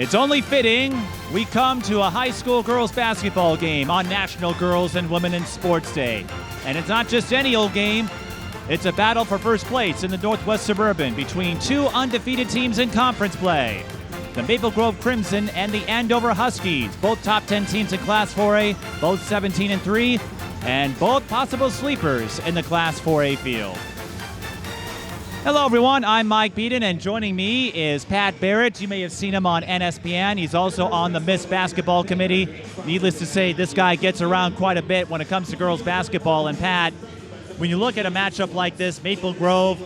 It's only fitting we come to a high school girls basketball game on National Girls and Women in Sports Day. And it's not just any old game. It's a battle for first place in the Northwest Suburban between two undefeated teams in conference play. The Maple Grove Crimson and the Andover Huskies, both top 10 teams in Class 4A, both 17-3, and both possible sleepers in the Class 4A field. Hello everyone, I'm Mike Peden, and joining me is Pat Barrett. You may have seen him on NSPN. He's also on the Miss Basketball Committee. Needless to say, this guy gets around quite a bit when it comes to girls basketball. And Pat, when you look at a matchup like this, Maple Grove,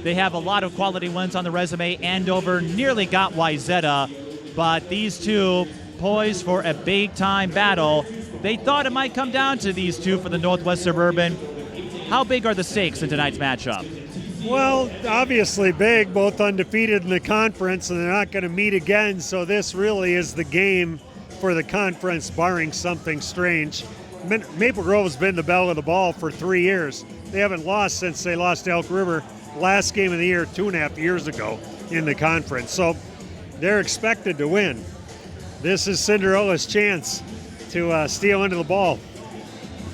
they have a lot of quality wins on the resume. Andover nearly got Wayzata, but these two poised for a big-time battle. They thought it might come down to these two for the Northwest Suburban. How big are the stakes in tonight's matchup? Well, obviously big, both undefeated in the conference, and they're not going to meet again, so this really is the game for the conference, barring something strange. Maple Grove has been the belle of the ball for 3 years. They haven't lost since they lost to Elk River last game of the year 2.5 years ago in the conference, so they're expected to win. This is Cinderella's chance to steal into the ball.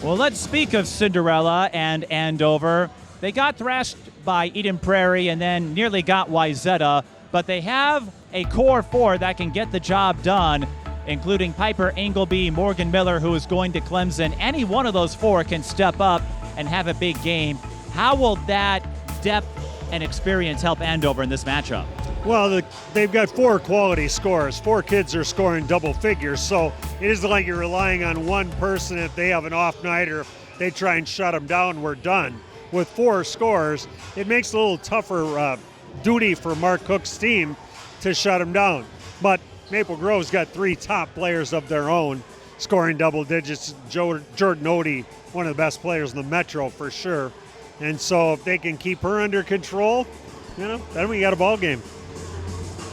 Well, let's speak of Cinderella and Andover. They got thrashed by Eden Prairie and then nearly got Wayzata, but they have a core four that can get the job done, including Piper, Engelby, Morgan Miller, who is going to Clemson. Any one of those four can step up and have a big game. How will that depth and experience help Andover in this matchup? Well, they've got four quality scorers. Four kids are scoring double figures, so it isn't like you're relying on one person. If they have an off night or if they try and shut them down, we're done. With four scorers, it makes it a little tougher duty for Mark Cook's team to shut them down. But Maple Grove's got three top players of their own scoring double digits. Jordan Ode, one of the best players in the Metro for sure. And so if they can keep her under control, then we got a ball game.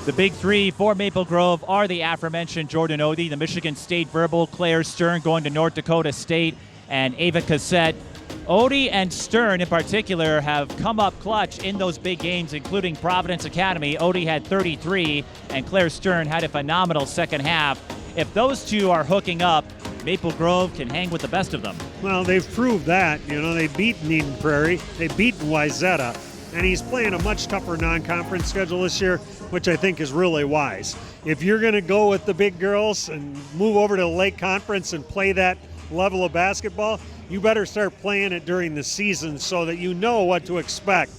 The big three for Maple Grove are the aforementioned Jordan Ode, the Michigan State verbal, Claire Stern going to North Dakota State, and Ava Cassette. Ode and Stern in particular have come up clutch in those big games, including Providence Academy. Ode had 33, and Claire Stern had a phenomenal second half. If those two are hooking up, Maple Grove can hang with the best of them. Well, they've proved that. They've beaten Eden Prairie, they've beaten Wayzata, and he's playing a much tougher non-conference schedule this year, which I think is really wise. If you're going to go with the big girls and move over to the Lake Conference and play that level of basketball, you better start playing it during the season so that you know what to expect.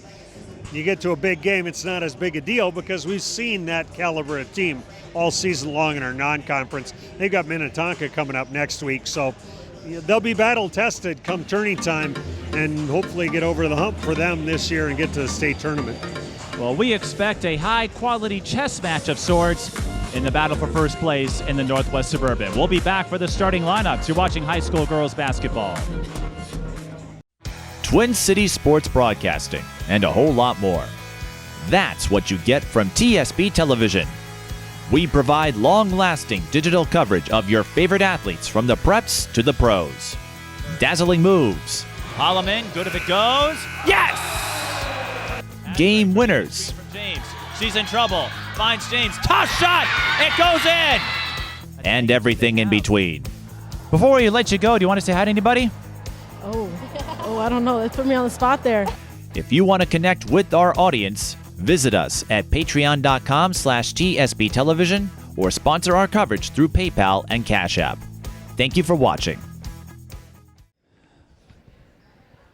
You get to a big game, it's not as big a deal because we've seen that caliber of team all season long in our non-conference. They've got Minnetonka coming up next week, so they'll be battle-tested come turning time and hopefully get over the hump for them this year and get to the state tournament. Well, we expect a high-quality chess match of sorts in the battle for first place in the Northwest Suburban. We'll be back for the starting lineups. You're watching high school girls basketball. Twin Cities Sports Broadcasting, and a whole lot more. That's what you get from TSB Television. We provide long-lasting digital coverage of your favorite athletes from the preps to the pros. Dazzling moves. Holloman, good if it goes. Yes! Game winners. James, she's in trouble. Finds James, toss shot, it goes in! And everything in between. Before we let you go, do you want to say hi to anybody? Oh, I don't know. Let's put me on the spot there. If you want to connect with our audience, visit us at patreon.com/TSB Television or sponsor our coverage through PayPal and Cash App. Thank you for watching.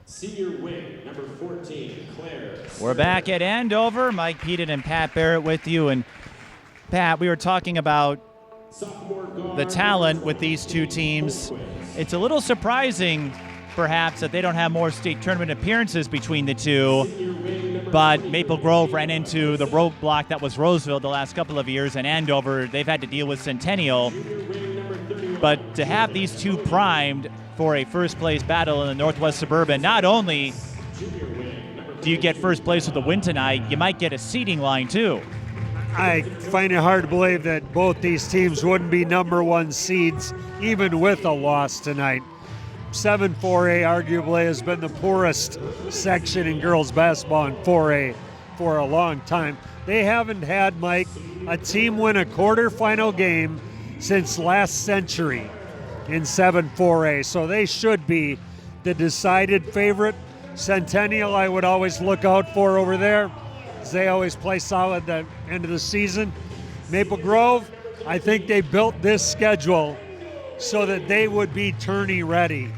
Senior wing, number 14, Claire. We're back at Andover. Mike Peden and Pat Barrett with you. And Pat, we were talking about the talent with these two teams. It's a little surprising, perhaps, that they don't have more state tournament appearances between the two. But Maple Grove ran into the roadblock that was Roseville the last couple of years, and Andover, they've had to deal with Centennial. But to have these two primed for a first-place battle in the Northwest Suburban, not only do you get first place with a win tonight, you might get a seeding line, too. I find it hard to believe that both these teams wouldn't be number one seeds, even with a loss tonight. 7-4A arguably has been the poorest section in girls basketball in 4A for a long time. They haven't had, Mike, a team win a quarterfinal game since last century in 7-4A. So they should be the decided favorite. Centennial I would always look out for over there, because they always play solid at the end of the season. Maple Grove, I think they built this schedule so that they would be tourney ready.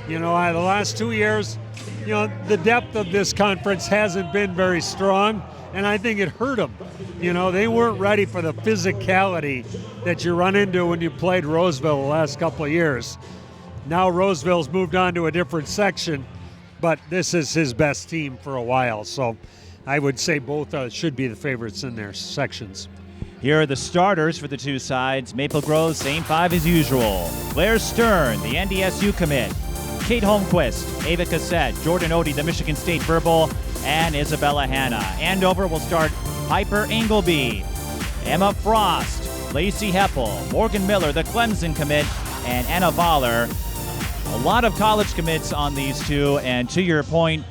The last 2 years, the depth of this conference hasn't been very strong, and I think it hurt them. They weren't ready for the physicality that you run into when you played Roseville the last couple of years. Now Roseville's moved on to a different section, but this is his best team for a while, so I would say both should be the favorites in their sections. Here are the starters for the two sides. Maple Grove, same five as usual. Claire Stern, the NDSU commit. Kate Holmquist, Ava Cassette, Jordan Ode, the Michigan State Verbal, and Isabella Hanna. Andover will start Piper Engelby, Emma Frost, Lacey Heppel, Morgan Miller, the Clemson commit, and Anna Vaaler. A lot of college commits on these two, and to your point,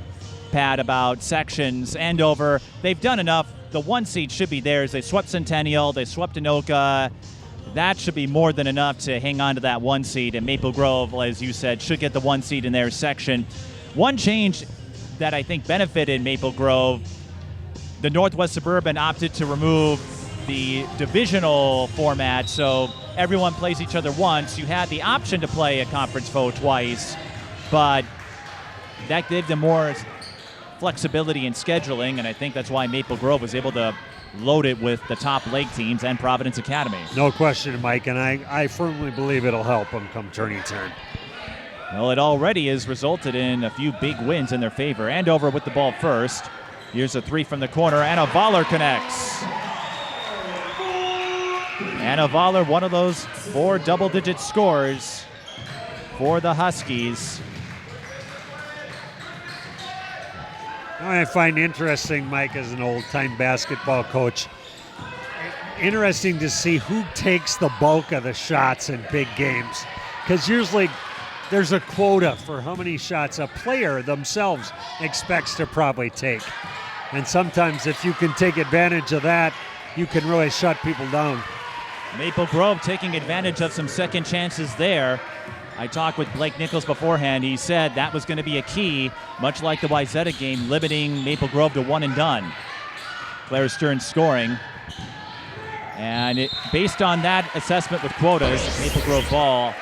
Pat, about sections, Andover, they've done enough. The one seed should be theirs. They swept Centennial, they swept Anoka. That should be more than enough to hang on to that one seed. And Maple Grove, as you said, should get the one seed in their section. One change that I think benefited Maple Grove, the Northwest Suburban opted to remove the divisional format, so everyone plays each other once. You had the option to play a conference foe twice, but that gave them more flexibility in scheduling, and I think that's why Maple Grove was able to load it with the top league teams and Providence Academy. No question, Mike, and I firmly believe it'll help them come tourney time. Well, it already has resulted in a few big wins in their favor. Andover with the ball first. Here's a three from the corner. Anna Vaaler connects. Anna Vaaler, one of those 4 double-digit scores for the Huskies. I find interesting, Mike, as an old-time basketball coach, interesting to see who takes the bulk of the shots in big games. Because usually there's a quota for how many shots a player themselves expects to probably take. And sometimes if you can take advantage of that, you can really shut people down. Maple Grove taking advantage of some second chances there. I talked with Blake Nichols beforehand. He said that was going to be a key, much like the Wayzata game, limiting Maple Grove to one and done. Claire Stern scoring. And based on that assessment with quotas, Maple Grove ball,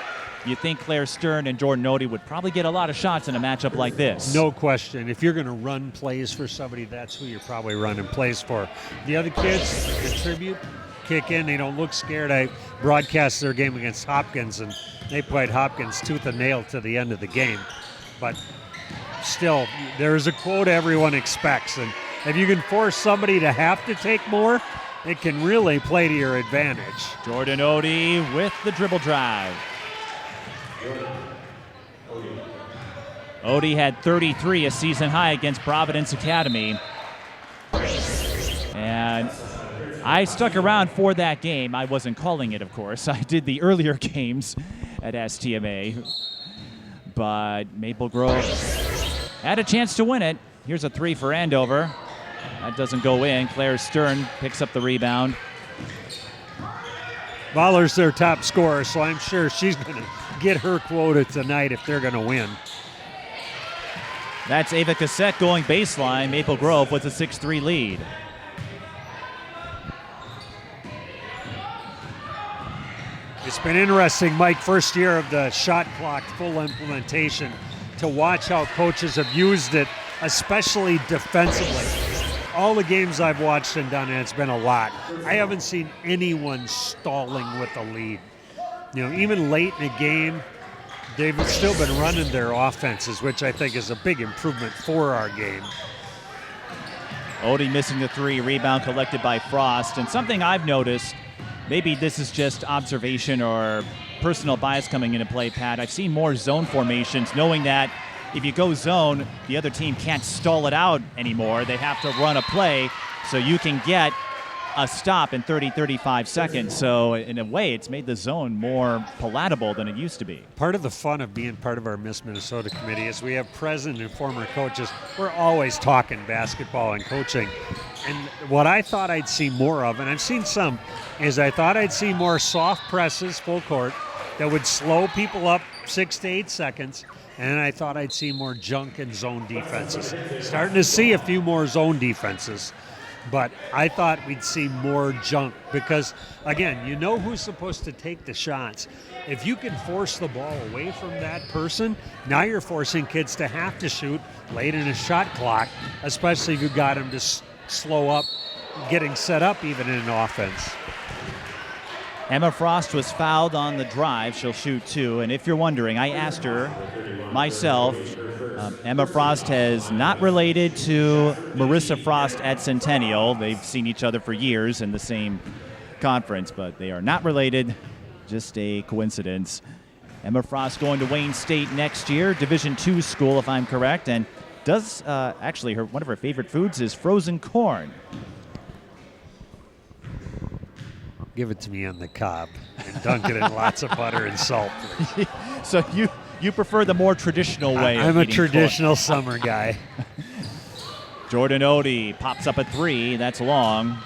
you think Claire Stern and Jordan Ode would probably get a lot of shots in a matchup like this. No question. If you're going to run plays for somebody, that's who you're probably running plays for. The other kids contribute, kick in. They don't look scared. I broadcast their game against Hopkins, and they played Hopkins tooth and nail to the end of the game. But still, there's a quota everyone expects. And if you can force somebody to have to take more, it can really play to your advantage. Jordan Ode with the dribble drive. Ode had 33, a season high against Providence Academy. And I stuck around for that game. I wasn't calling it, of course. I did the earlier games at STMA. But Maple Grove had a chance to win it. Here's a three for Andover. That doesn't go in. Claire Stern picks up the rebound. Vaaler's their top scorer, so I'm sure she's going to get her quota tonight if they're going to win. That's Ava Cassette going baseline. Maple Grove with a 6-3 lead. It's been interesting, Mike, first year of the shot clock full implementation, to watch how coaches have used it, especially defensively. All the games I've watched and done, and it's been a lot, I haven't seen anyone stalling with the lead. You know, even late in the game, they've still been running their offenses, which I think is a big improvement for our game. Ode missing the three, rebound collected by Frost. And something I've noticed, maybe this is just observation or personal bias coming into play, Pat, I've seen more zone formations, knowing that if you go zone, the other team can't stall it out anymore. They have to run a play so you can get a stop in 30, 35 seconds. So in a way, it's made the zone more palatable than it used to be. Part of the fun of being part of our Miss Minnesota committee is we have present and former coaches. We're always talking basketball and coaching. And what I thought I'd see more of, and I've seen some, is I thought I'd see more soft presses full court that would slow people up 6 to 8 seconds. And I thought I'd see more junk and zone defenses. Starting to see a few more zone defenses. But I thought we'd see more junk because, again, you know who's supposed to take the shots. If you can force the ball away from that person, now you're forcing kids to have to shoot late in a shot clock, especially if you got them to slow up getting set up even in an offense. Emma Frost was fouled on the drive. She'll shoot 2. And if you're wondering, I asked her myself, Emma Frost is not related to Marissa Frost at Centennial. They've seen each other for years in the same conference, but they are not related. Just a coincidence. Emma Frost going to Wayne State next year, Division II school, if I'm correct, and does actually one of her favorite foods is frozen corn. Give it to me on the cob and dunk it in lots of butter and salt, please. So you prefer the more traditional way I'm of a eating traditional corn. summer guy. Jordan Ode pops up a 3. That's long.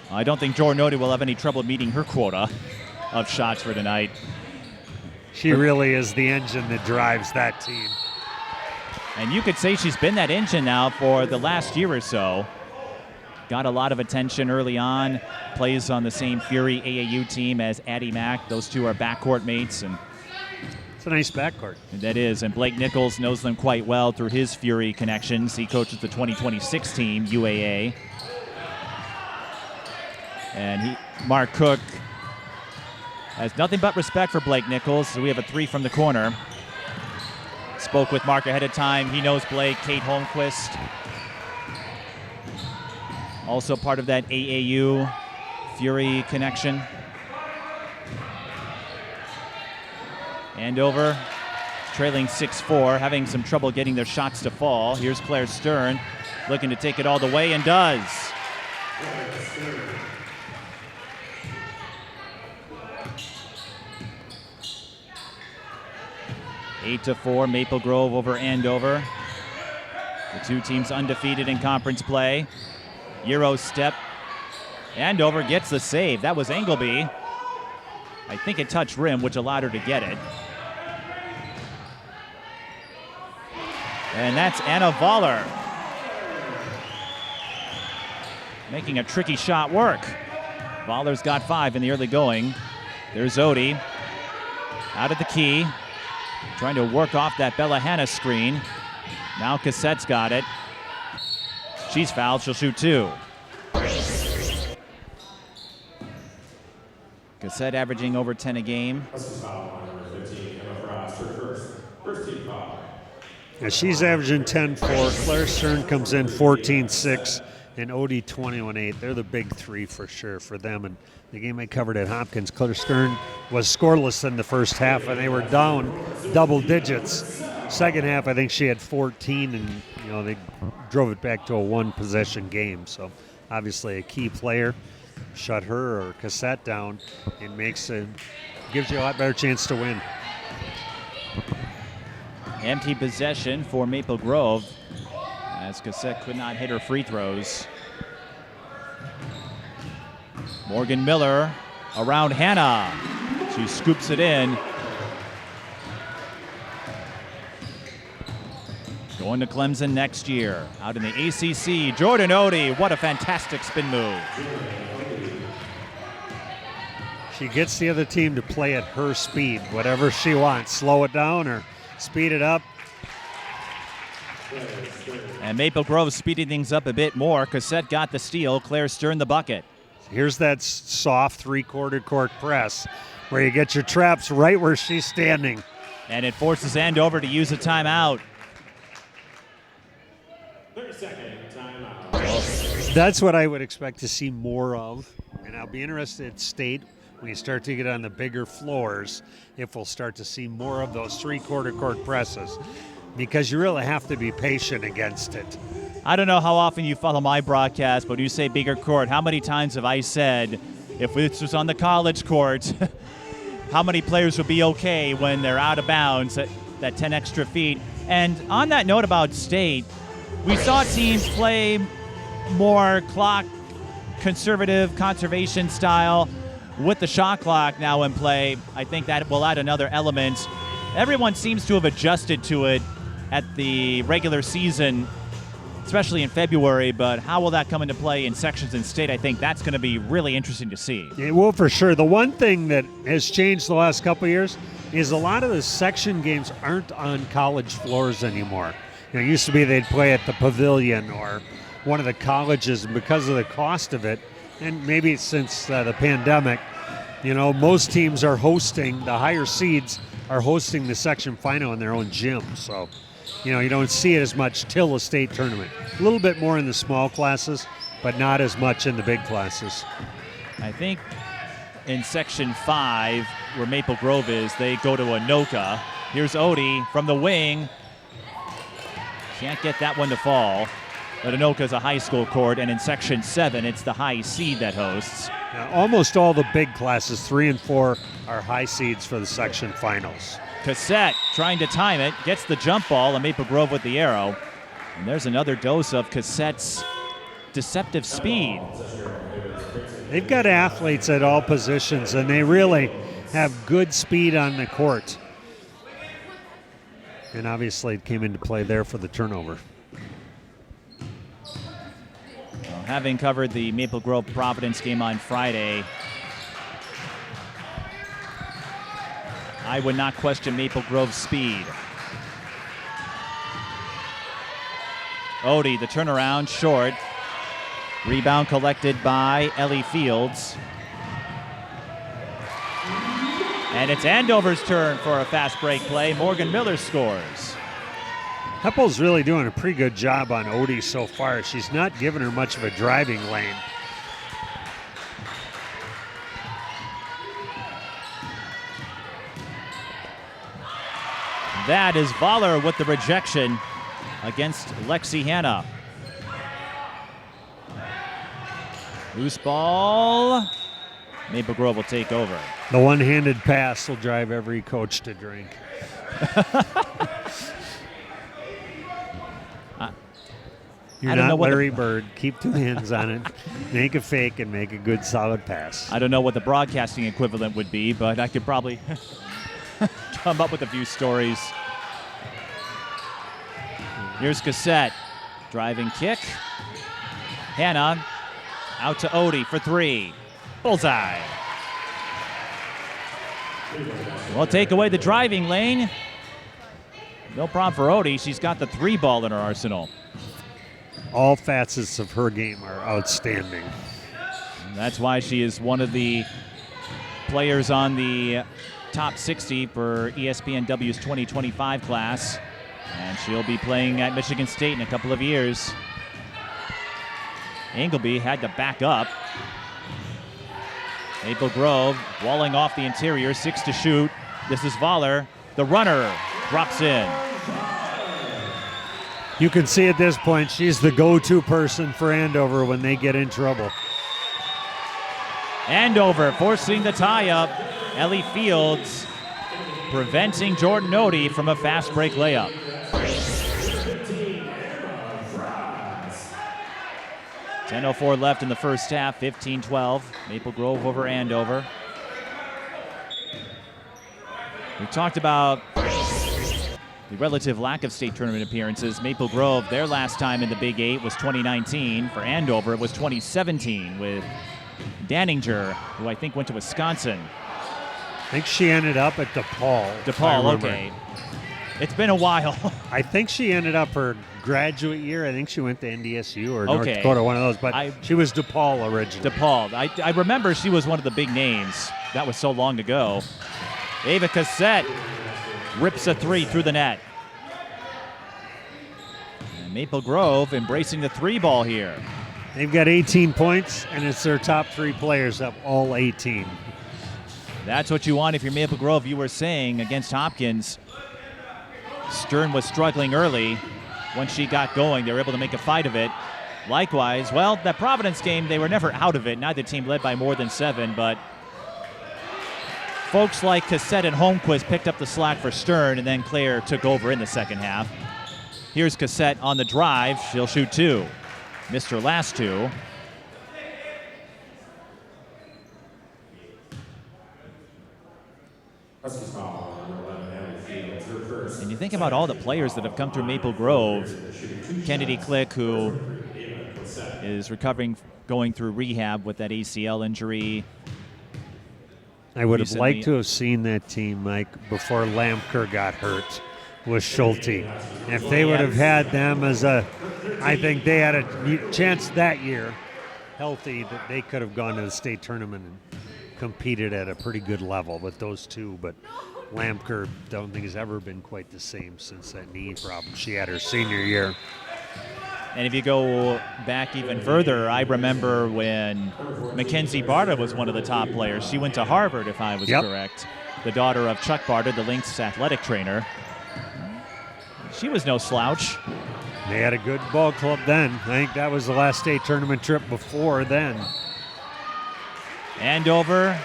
I don't think Jordan Ode will have any trouble meeting her quota of shots for tonight. She really is the engine that drives that team. And you could say she's been that engine now for the last year or so. Got a lot of attention early on. Plays on the same Fury AAU team as Addie Mack. Those two are backcourt mates. And it's a nice backcourt. that is. And Blake Nichols knows them quite well through his Fury connections. He coaches the 2026 team, UAA. And Mark Cook has nothing but respect for Blake Nichols. So we have a 3 from the corner. Spoke with Mark ahead of time. He knows Blake. Kate Holmquist, also part of that AAU Fury connection. Andover trailing 6-4, having some trouble getting their shots to fall. Here's Claire Stern looking to take it all the way and does. 8-4, Maple Grove over Andover. The two teams undefeated in conference play. Euro step. Andover gets the save. That was Engelby. I think it touched rim, which allowed her to get it. And that's Anna Vaaler making a tricky shot work. Vaaler's got 5 in the early going. There's Ode out at the key, trying to work off that Bella Hanna screen. Now Cassette's got it. She's fouled. She'll shoot 2. Cassette averaging over 10 a game. Yeah, she's averaging 10-4. Claire Stern comes in 14-6, and Ode 21-8. They're the big 3 for sure for them. And the game I covered at Hopkins, Claire Stern was scoreless in the first half, and they were down double digits. Second half, I think she had 14, and they drove it back to a 1-possession game. So obviously a key player. Shut her or Cassette down, it gives you a lot better chance to win. Empty possession for Maple Grove as Cassette could not hit her free throws. Morgan Miller around Hannah. She scoops it in. Going to Clemson next year. Out in the ACC, Jordan Ode. What a fantastic spin move. She gets the other team to play at her speed, whatever she wants. Slow it down or speed it up. And Maple Grove speeding things up a bit more. Cassette got the steal. Claire Stern the bucket. Here's that soft 3/4 court press where you get your traps right where she's standing. And it forces Andover to use a timeout. 30-second timeout. That's what I would expect to see more of. And I'll be interested at State when you start to get on the bigger floors if we'll start to see more of those 3/4 court presses, because you really have to be patient against it. I don't know how often you follow my broadcast, but when you say bigger court, how many times have I said, if this was on the college court, how many players would be okay when they're out of bounds at that 10 extra feet? And on that note about State, we saw teams play more clock conservative conservation style with the shot clock now in play, I think that will add another element. Everyone seems to have adjusted to it at the regular season, especially in February, but how will that come into play in sections and state? I think that's going to be really interesting to see. It will for sure. The one thing that has changed the last couple of years is a lot of the section games aren't on college floors anymore. You know, it used to be they'd play at the Pavilion or one of the colleges, and because of the cost of it, and maybe since the pandemic, you know, most teams are hosting, the higher seeds are hosting the section final in their own gym. So, you know, you don't see it as much till a state tournament. A little bit more in the small classes, but not as much in the big classes. I think in Section 5, where Maple Grove is, they go to Anoka. Here's Ode from the wing. Can't get that one to fall. But Anoka's a high school court, and in Section 7, it's the high seed that hosts. Now, almost all the big classes, 3 and 4, are high seeds for the section finals. Cassette trying to time it, gets the jump ball, and Maple Grove with the arrow. And there's another dose of Cassette's deceptive speed. They've got athletes at all positions, and they really have good speed on the court. And obviously it came into play there for the turnover. Well, having covered the Maple Grove Providence game on Friday, I would not question Maple Grove's speed. Ode, the turnaround, short. Rebound collected by Ellie Fields. And it's Andover's turn for a fast break play. Morgan Miller scores. Heppel's really doing a pretty good job on Ode so far. She's not giving her much of a driving lane. That is Vaaler with the rejection against Lexi Hanna. Loose ball. Maple Grove will take over. The one-handed pass will drive every coach to drink. You're not Larry Bird. Keep 2 hands on it. Make a fake and make a good, solid pass. I don't know what the broadcasting equivalent would be, but I could probably come up with a few stories. Here's Cassette. Driving kick. Hanna out to Ode for 3. Bullseye. Well, take away the driving lane. No problem for Ode. She's got the 3 ball in her arsenal. All facets of her game are outstanding. And that's why she is one of the players on the top 60 for ESPNW's 2025 class. And she'll be playing at Michigan State in a couple of years. Engelby had to back up. Maple Grove walling off the interior, 6 to shoot. This is Vaaler. The runner drops in. You can see at this point she's the go-to person for Andover when they get in trouble. Andover forcing the tie-up. Ellie Fields preventing Jordan Ode from a fast break layup. 10:04 left in the first half, 15-12. Maple Grove over Andover. We talked about the relative lack of state tournament appearances. Maple Grove, their last time in the Big 8 was 2019. For Andover, it was 2017 with Danninger, who I think went to Wisconsin. I think she ended up at DePaul. DePaul, okay. It's been a while. I think she ended up her graduate year. I think she went to NDSU or North Dakota, one of those. But she was DePaul originally. DePaul. I remember she was one of the big names. That was so long ago. Ava Cassette rips a 3 through the net. And Maple Grove embracing the 3 ball here. They've got 18 points, and it's their top 3 players up all 18. That's what you want if you're Maple Grove. You were saying against Hopkins, Stern was struggling early. Once she got going, they were able to make a fight of it. Likewise, well, that Providence game, they were never out of it. Neither team led by more than 7, but folks like Cassette and Holmquist picked up the slack for Stern, and then Claire took over in the second half. Here's Cassette on the drive. She'll shoot 2. Missed her last two. Huskies foul on number 11, Emily Fields, her first. And you think about all the players that have come through Maple Grove. Kennedy Click, who is recovering, going through rehab with that ACL injury. I would have Recently- liked to have seen that team, Mike, before Lamker got hurt with Schulte. If they would have had them as I think they had a chance that year, healthy, that they could have gone to the state tournament and competed at a pretty good level with those two. But Lamker, don't think has ever been quite the same since that knee problem she had her senior year. And if you go back even further, I remember when Mackenzie Barta was one of the top players. She went to Harvard, if I was correct. The daughter of Chuck Barta, the Lynx athletic trainer. She was no slouch. They had a good ball club then. I think that was the last state tournament trip before then. Andover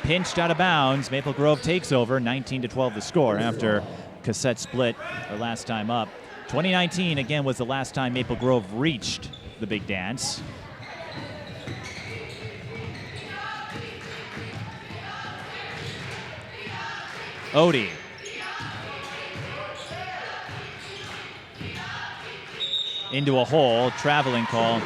pinched out of bounds. Maple Grove takes over, 19-12 the score after Cassette split her last time up. 2019, again, was the last time Maple Grove reached the big dance. Ode. Into a hole, traveling call.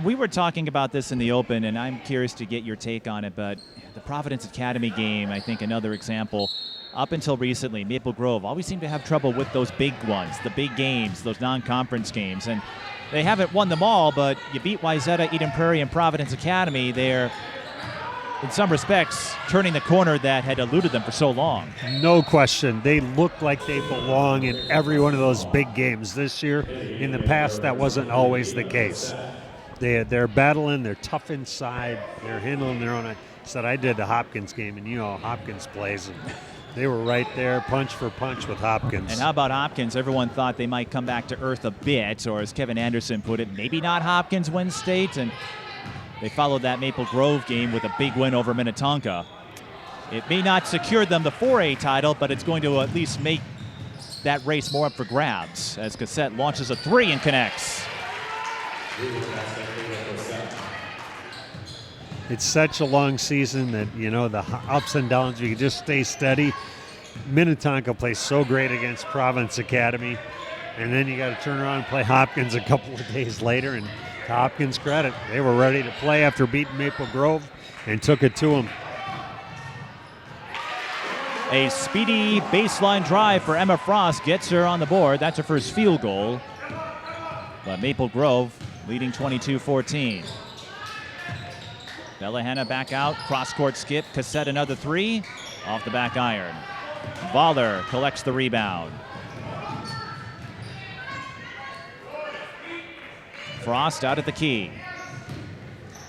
We were talking about this in the open, and I'm curious to get your take on it, but the Providence Academy game, I think another example. Up until recently, Maple Grove always seemed to have trouble with those big ones, the big games, those non-conference games. And they haven't won them all, but you beat Wayzata, Eden Prairie, and Providence Academy. They're, in some respects, turning the corner that had eluded them for so long. No question. They look like they belong in every one of those big games this year. In the past, that wasn't always the case. They're battling, they're tough inside, they're handling their own. I said I did the Hopkins game, and you know how Hopkins plays. And they were right there, punch for punch with Hopkins. And how about Hopkins? Everyone thought they might come back to earth a bit, or as Kevin Anderson put it, maybe not Hopkins win state. And they followed that Maple Grove game with a big win over Minnetonka. It may not secure them the 4A title, but it's going to at least make that race more up for grabs as Cassette launches a three and connects. It's such a long season that, you know, the ups and downs, you can just stay steady. Minnetonka plays so great against Providence Academy, and then you got to turn around and play Hopkins a couple of days later, and to Hopkins' credit, they were ready to play after beating Maple Grove and took it to them. A speedy baseline drive for Emma Frost gets her on the board. That's her first field goal. But Maple Grove leading 22-14. Bella Hanna back out, cross-court skip, Cassette another three, off the back iron. Vaaler collects the rebound. Frost out at the key.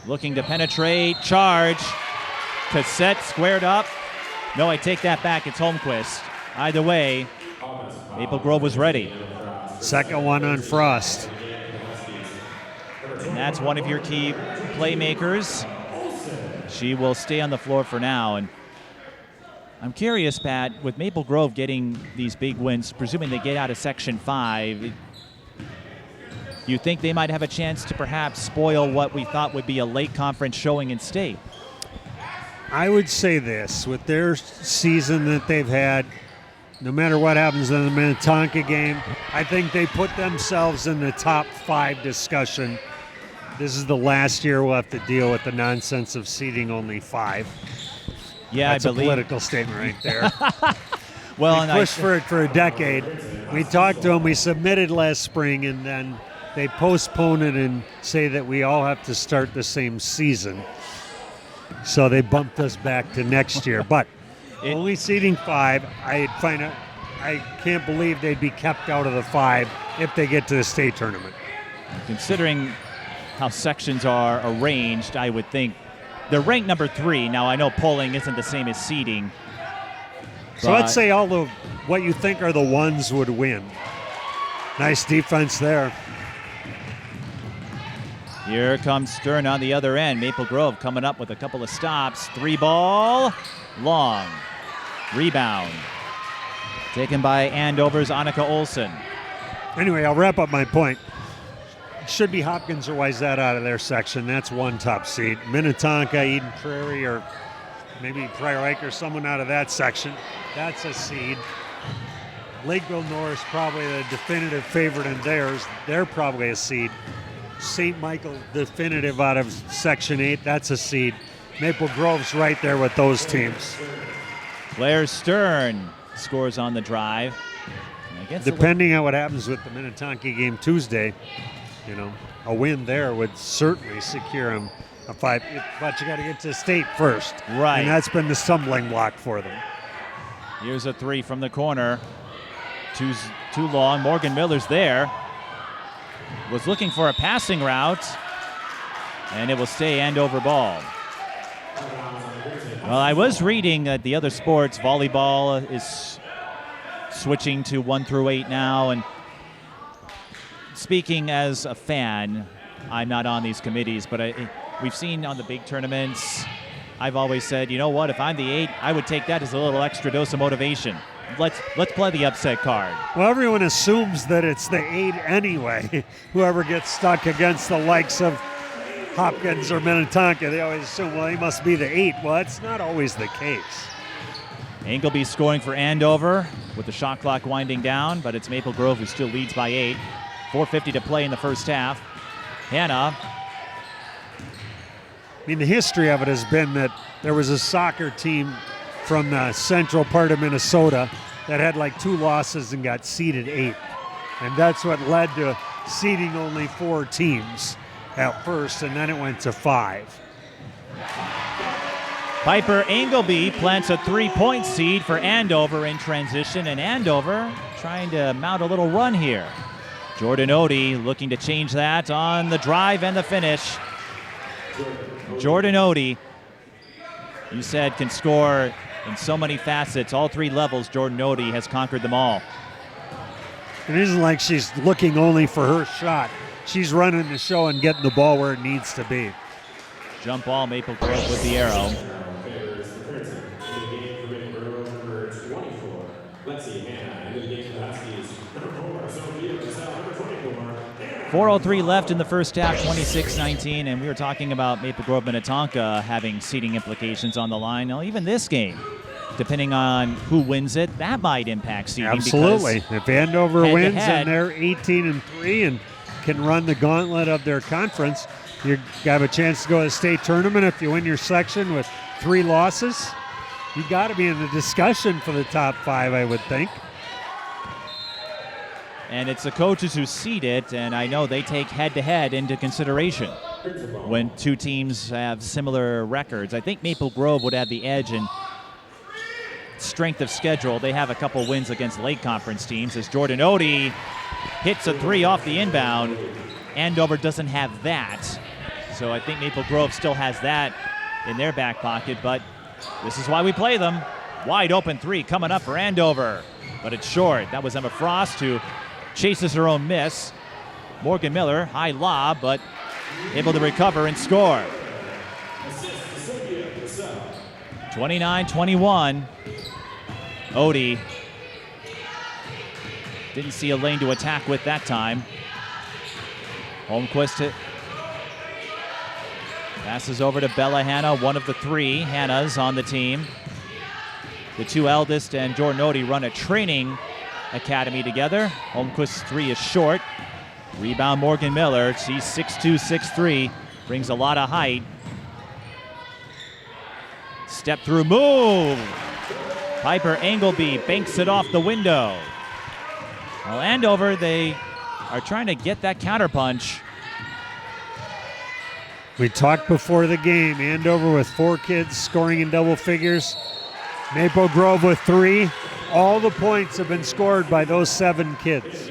Looking to penetrate, charge. Cassette squared up. No, I take that back, it's Holmquist. Either way, Maple Grove was ready. Second one on Frost. And that's one of your key playmakers. She will stay on the floor for now. And I'm curious, Pat, with Maple Grove getting these big wins, presuming they get out of Section 5, you think they might have a chance to perhaps spoil what we thought would be a late conference showing in state? I would say this, with their season that they've had, no matter what happens in the Minnetonka game, I think they put themselves in the top 5 discussion. This is the last year we'll have to deal with the nonsense of seeding only 5. Yeah, That's I believe. a political statement right there. Well, we pushed for it for a decade. We talked to them, we submitted last spring, and then they postpone it and say that we all have to start the same season. So they bumped us back to next year. But only seeding 5, I can't believe they'd be kept out of the 5 if they get to the state tournament. Considering how sections are arranged, I would think they're ranked number 3. Now, I know polling isn't the same as seeding. So let's say all of what you think are the ones would win. Nice defense there. Here comes Stern on the other end. Maple Grove coming up with a couple of stops. 3 ball, long. Rebound. Taken by Andover's Annika Olsen. Anyway, I'll wrap up my point. Should be Hopkins or Wayzata out of their section. That's one top seed. Minnetonka, Eden Prairie, or maybe Prior Lake or someone out of that section. That's a seed. Lakeville Norris probably the definitive favorite in theirs. They're probably a seed. St. Michael definitive out of Section 8. That's a seed. Maple Grove's right there with those teams. Blair Stern scores on the drive. Depending on what happens with the Minnetonka game Tuesday, a win there would certainly secure them a 5. But you got to get to state first. Right. And that's been the stumbling block for them. Here's a 3 from the corner. Too long. Morgan Miller's there. Was looking for a passing route. And it will stay Andover ball. Well, I was reading that the other sports, volleyball is switching to 1 through 8 now. And speaking as a fan, I'm not on these committees, but we've seen on the big tournaments, I've always said, you know what, if I'm the 8, I would take that as a little extra dose of motivation. Let's play the upset card. Well, everyone assumes that it's the 8 anyway. Whoever gets stuck against the likes of Hopkins or Minnetonka, they always assume, well, he must be the 8. Well, that's not always the case. Engelby scoring for Andover with the shot clock winding down, but it's Maple Grove who still leads by 8. 4:50 to play in the first half. Hannah. I mean, the history of it has been that there was a soccer team from the central part of Minnesota that had like 2 losses and got seeded 8. And that's what led to seeding only 4 teams at first, and then it went to 5. Piper Engelby plants a 3-point seed for Andover in transition, and Andover trying to mount a little run here. Jordan Ode looking to change that on the drive and the finish. Jordan Ode, you said, can score in so many facets, all 3 levels. Jordan Ode has conquered them all. It isn't like she's looking only for her shot. She's running the show and getting the ball where it needs to be. Jump ball, Maple Grove with the arrow. 4:03 left in the first half, 26-19, and we were talking about Maple Grove Minnetonka having seeding implications on the line. Now, even this game, depending on who wins it, that might impact seeding. Absolutely. If Andover wins and they're 18-3 and can run the gauntlet of their conference, you have a chance to go to the state tournament. If you win your section with 3 losses, you got to be in the discussion for the top 5, I would think. And it's the coaches who seed it, and I know they take head-to-head into consideration when 2 teams have similar records. I think Maple Grove would have the edge in strength of schedule. They have a couple wins against late conference teams as Jordan Ode hits a 3 off the inbound. Andover doesn't have that. So I think Maple Grove still has that in their back pocket, but this is why we play them. Wide open 3 coming up for Andover, but it's short. That was Emma Frost who chases her own miss. Morgan Miller, high lob, but able to recover and score. 29-21. Ode didn't see a lane to attack with that time. Holmquist passes over to Bella Hanna, one of the 3 Hannahs on the team. The 2 eldest and Jordan Ode run a training academy together. Holmquist's 3 is short. Rebound Morgan Miller. She's 6'2", 6'3", brings a lot of height. Step through move. Piper Engelby banks it off the window. Well, Andover, they are trying to get that counterpunch. We talked before the game. Andover with 4 kids scoring in double figures. Maple Grove with 3. All the points have been scored by those 7 kids.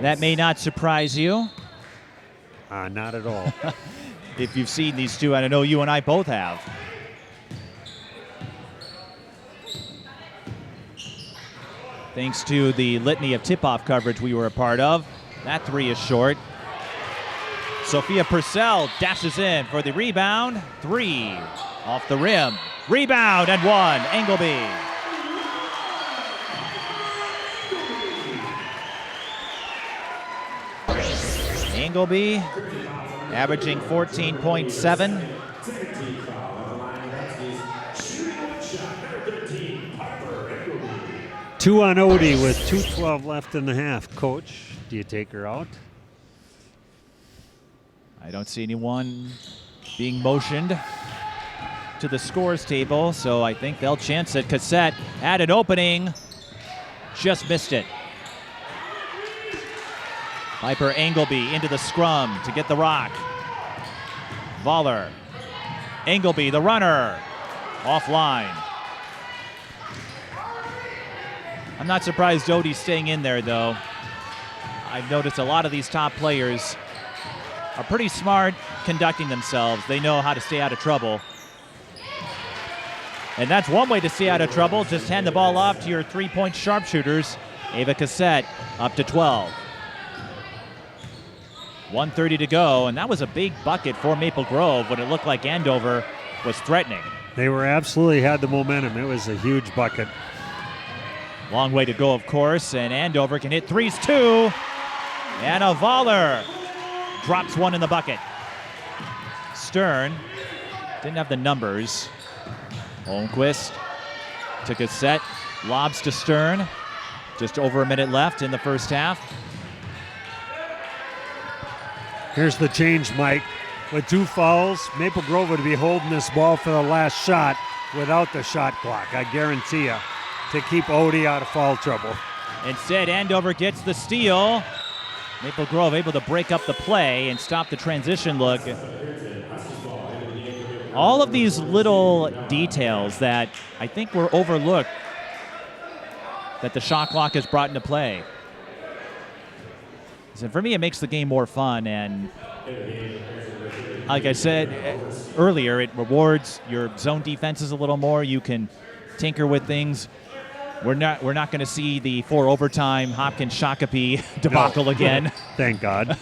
That may not surprise you. Not at all. If you've seen these 2, and I know you and I both have. Thanks to the litany of tip-off coverage we were a part of. That 3 is short. Sophia Purcell dashes in for the rebound. 3 off the rim. Rebound and 1. Engelby. Engelby, averaging 14.7. Two on Ode with 2:12 left in the half. Coach, do you take her out? I don't see anyone being motioned to the scores table, so I think they'll chance it. Cassette had an opening, just missed it. Piper Engelby into the scrum to get the rock. Vaaler, Engelby, the runner, offline. I'm not surprised Ode's staying in there, though. I've noticed a lot of these top players are pretty smart conducting themselves. They know how to stay out of trouble. And that's one way to stay out of trouble. Just hand the ball off to your three-point sharpshooters. Ava Cassette up to 12. 1:30 to go, and that was a big bucket for Maple Grove when it looked like Andover was threatening. They were absolutely had the momentum. It was a huge bucket. Long way to go, of course, and Andover can hit threes too. Anna Vaaler drops one in the bucket. Stern didn't have the numbers. Holmquist to Cassette, lobs to Stern. Just over a minute left in the first half. Here's the change, Mike. With 2 fouls, Maple Grove would be holding this ball for the last shot without the shot clock, I guarantee you, to keep Ode out of foul trouble. Instead, Andover gets the steal. Maple Grove able to break up the play and stop the transition look. All of these little details that I think were overlooked that the shot clock has brought into play. So for me, it makes the game more fun, and like I said earlier, it rewards your zone defenses a little more. You can tinker with things. We're not going to see the 4 overtime Hopkins Shakopee debacle again. Thank God.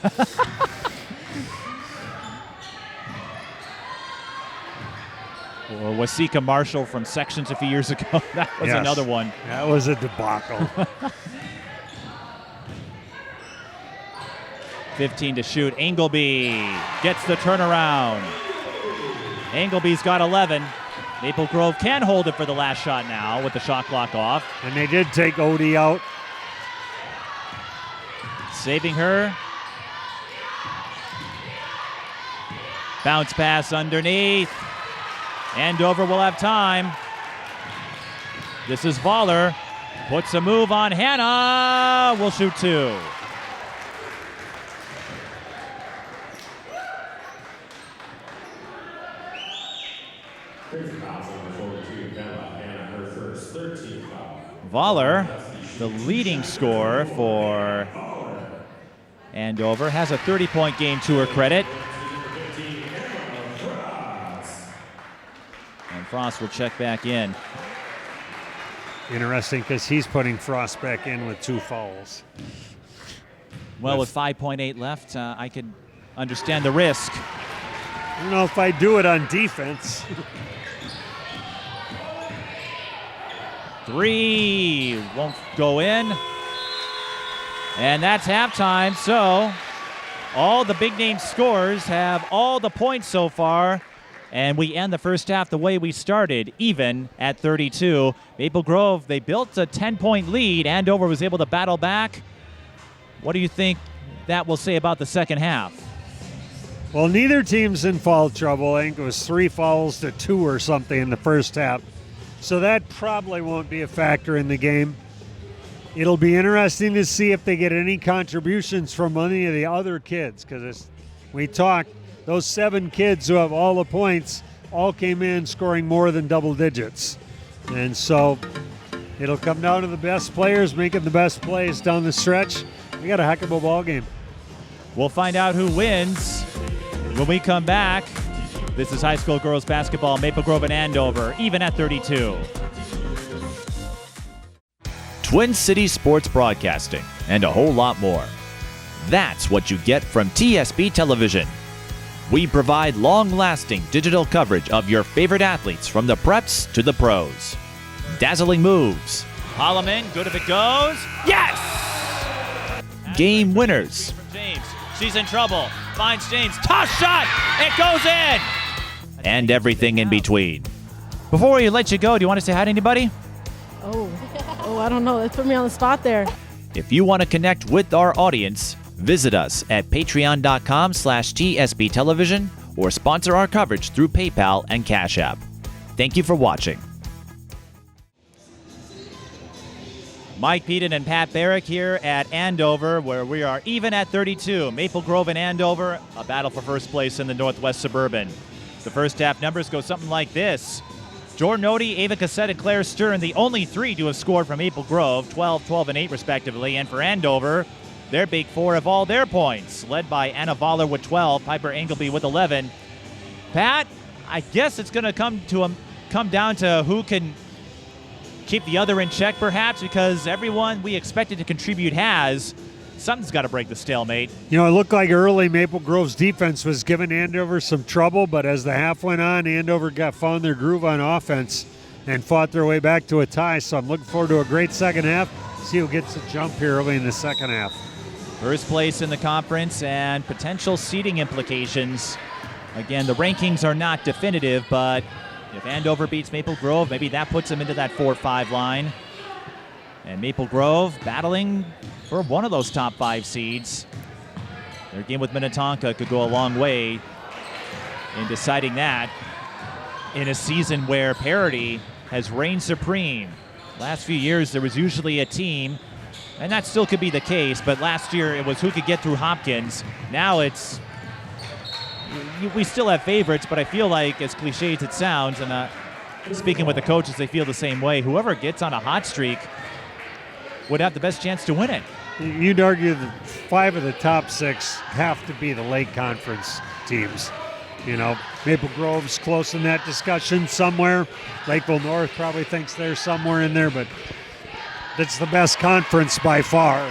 Or Wasika Marshall from sections a few years ago. That was another one. That was a debacle. 15 to shoot. Engelby gets the turnaround. Engleby's got 11. Maple Grove can hold it for the last shot now with the shot clock off. And they did take Ode out. Saving her. Bounce pass underneath. Andover will have time. This is Vaaler. Puts a move on Hannah. Will shoot 2. Vaaler, the leading scorer for Andover, has a 30-point game to her credit. And Frost will check back in. Interesting, because he's putting Frost back in with 2 fouls. Well, with 5.8 left, I could understand the risk. I don't know if I do it on defense. 3 won't go in. And that's halftime. So all the big name scorers have all the points so far. And we end the first half the way we started, even at 32. Maple Grove, they built a 10-point lead. Andover was able to battle back. What do you think that will say about the second half? Well, neither team's in foul trouble. I think it was 3 fouls to 2 or something in the first half. So that probably won't be a factor in the game. It'll be interesting to see if they get any contributions from any of the other kids, because we talked, those 7 kids who have all the points all came in scoring more than double digits. And so it'll come down to the best players making the best plays down the stretch. We got a heck of a ball game. We'll find out who wins when we come back. This is high school girls basketball, Maple Grove and Andover, even at 32. Twin Cities sports broadcasting, and a whole lot more. That's what you get from TSB Television. We provide long-lasting digital coverage of your favorite athletes from the preps to the pros. Dazzling moves. Holloman, good if it goes. Yes! Game winners. From James. She's in trouble. Finds James. Toss shot. It goes in. And everything in between. Before we let you go, do you want to say hi to anybody? Oh, I don't know. That put me on the spot there. If you want to connect with our audience, visit us at patreon.com/TSB Television or sponsor our coverage through PayPal and Cash App. Thank you for watching. Mike Peden and Pat Barrett here at Andover, where we are even at 32. Maple Grove and Andover, a battle for first place in the Northwest Suburban. The first half numbers go something like this. Jordan Ode, Ava Cassette, and Claire Stern, the only three to have scored from Maple Grove, 12, 12, and 8 respectively. And for Andover, their big four have all their points, led by Anna Vaaler with 12, Piper Engelby with 11. Pat, I guess it's going to come down to who can keep the other in check, perhaps, because everyone we expected to contribute has. Something's got to break the stalemate. You know, it looked like early Maple Grove's defense was giving Andover some trouble, but as the half went on, Andover found their groove on offense and fought their way back to a tie. So I'm looking forward to a great second half. See who gets a jump here early in the second half. First place in the conference and potential seeding implications. Again, the rankings are not definitive, but if Andover beats Maple Grove, maybe that puts them into that 4-5 line. And Maple Grove battling for one of those top 5 seeds. Their game with Minnetonka could go a long way in deciding that in a season where parity has reigned supreme. Last few years, there was usually a team, and that still could be the case, but last year it was who could get through Hopkins. Now it's, we still have favorites, but I feel like, as cliche as it sounds, and speaking with the coaches, they feel the same way. Whoever gets on a hot streak would have the best chance to win it. You'd argue that 5 of the top 6 have to be the Lake Conference teams. You know, Maple Grove's close in that discussion somewhere. Lakeville North probably thinks they're somewhere in there, but it's the best conference by far.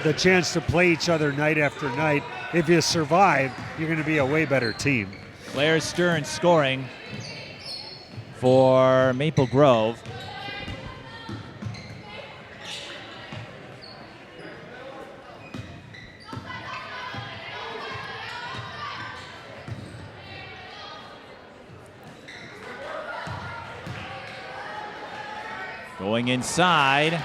The chance to play each other night after night. If you survive, you're going to be a way better team. Claire Stern scoring for Maple Grove. Going inside,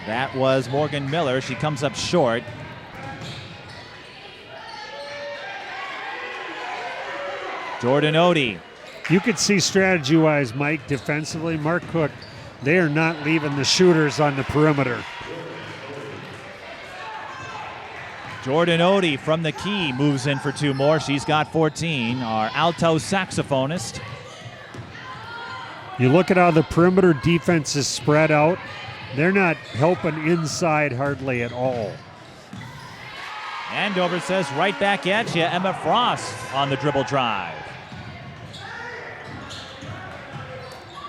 that was Morgan Miller. She comes up short. Jordan Ode. You could see strategy-wise, Mike, defensively, Mark Cook, they are not leaving the shooters on the perimeter. Jordan Ode from the key moves in for 2 more. She's got 14. Our alto saxophonist. You look at how the perimeter defense is spread out. They're not helping inside hardly at all. Andover says right back at you. Emma Frost on the dribble drive.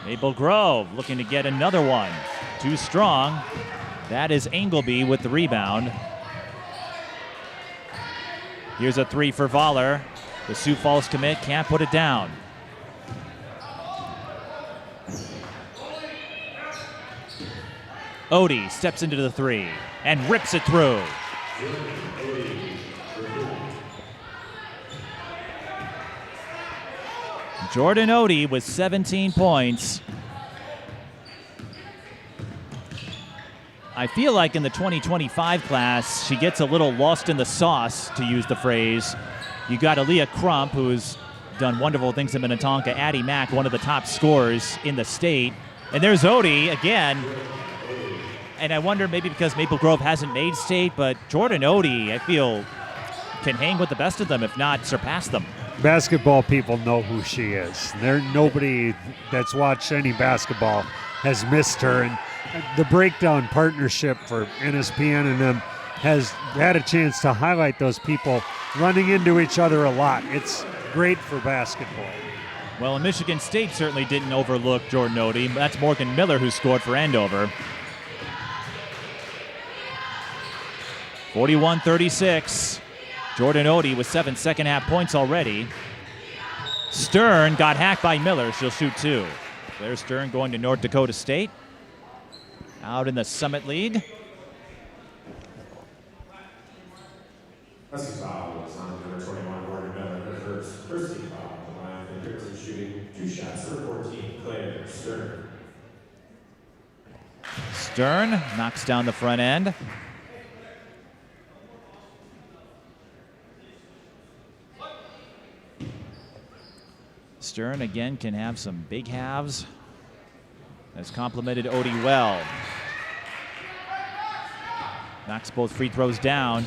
Maple Grove looking to get another one. Too strong. That is Engelby with the rebound. Here's a 3 for Vaaler. The Sioux Falls commit can't put it down. Ode steps into the 3 and rips it through. Jordan Ode with 17 points. I feel like in the 2025 class, she gets a little lost in the sauce, to use the phrase. You got Aaliyah Crump, who's done wonderful things in Minnetonka. Addie Mack, one of the top scorers in the state. And there's Ode again. And I wonder, maybe because Maple Grove hasn't made state, but Jordan Ode, I feel, can hang with the best of them, if not surpass them. Basketball people know who she is. Nobody that's watched any basketball has missed her. And the Breakdown partnership for NSPN and them has had a chance to highlight those people running into each other a lot. It's great for basketball. Well, Michigan State certainly didn't overlook Jordan Ode. That's Morgan Miller who scored for Andover. 41-36. Jordan Ode with 7 second-half points already. Stern got hacked by Miller. She'll shoot 2. Claire Stern going to North Dakota State. Out in the Summit League. Husky's foul was on number 21, Jordan Ode, her first team foul. The line for Clemson shooting 2 shots, number 14, Claire Stern. Stern knocks down the front end. Stern again can have some big halves. Has complimented Ode well. Knocks both free throws down.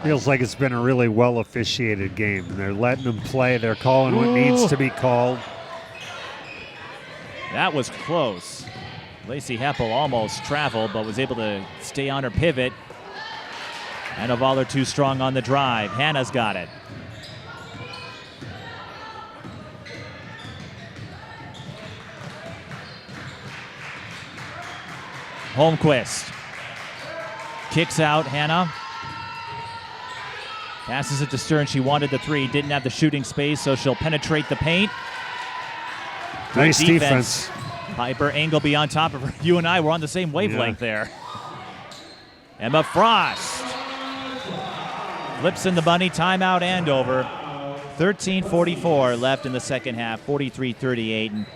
Feels like it's been a really well officiated game. They're letting them play. They're calling what needs to be called. That was close. Lacey Heppel almost traveled, but was able to stay on her pivot. Anna Vaaler too strong on the drive. Hannah's got it. Holmquist kicks out. Hannah passes it to Stern. She wanted the 3, didn't have the shooting space, so she'll penetrate the paint. Good nice defense. Piper Engelby on top of her. You and I were on the same wavelength there. Emma Frost flips in the bunny. Timeout Andover. 13:44 left in the second half. 43-38. And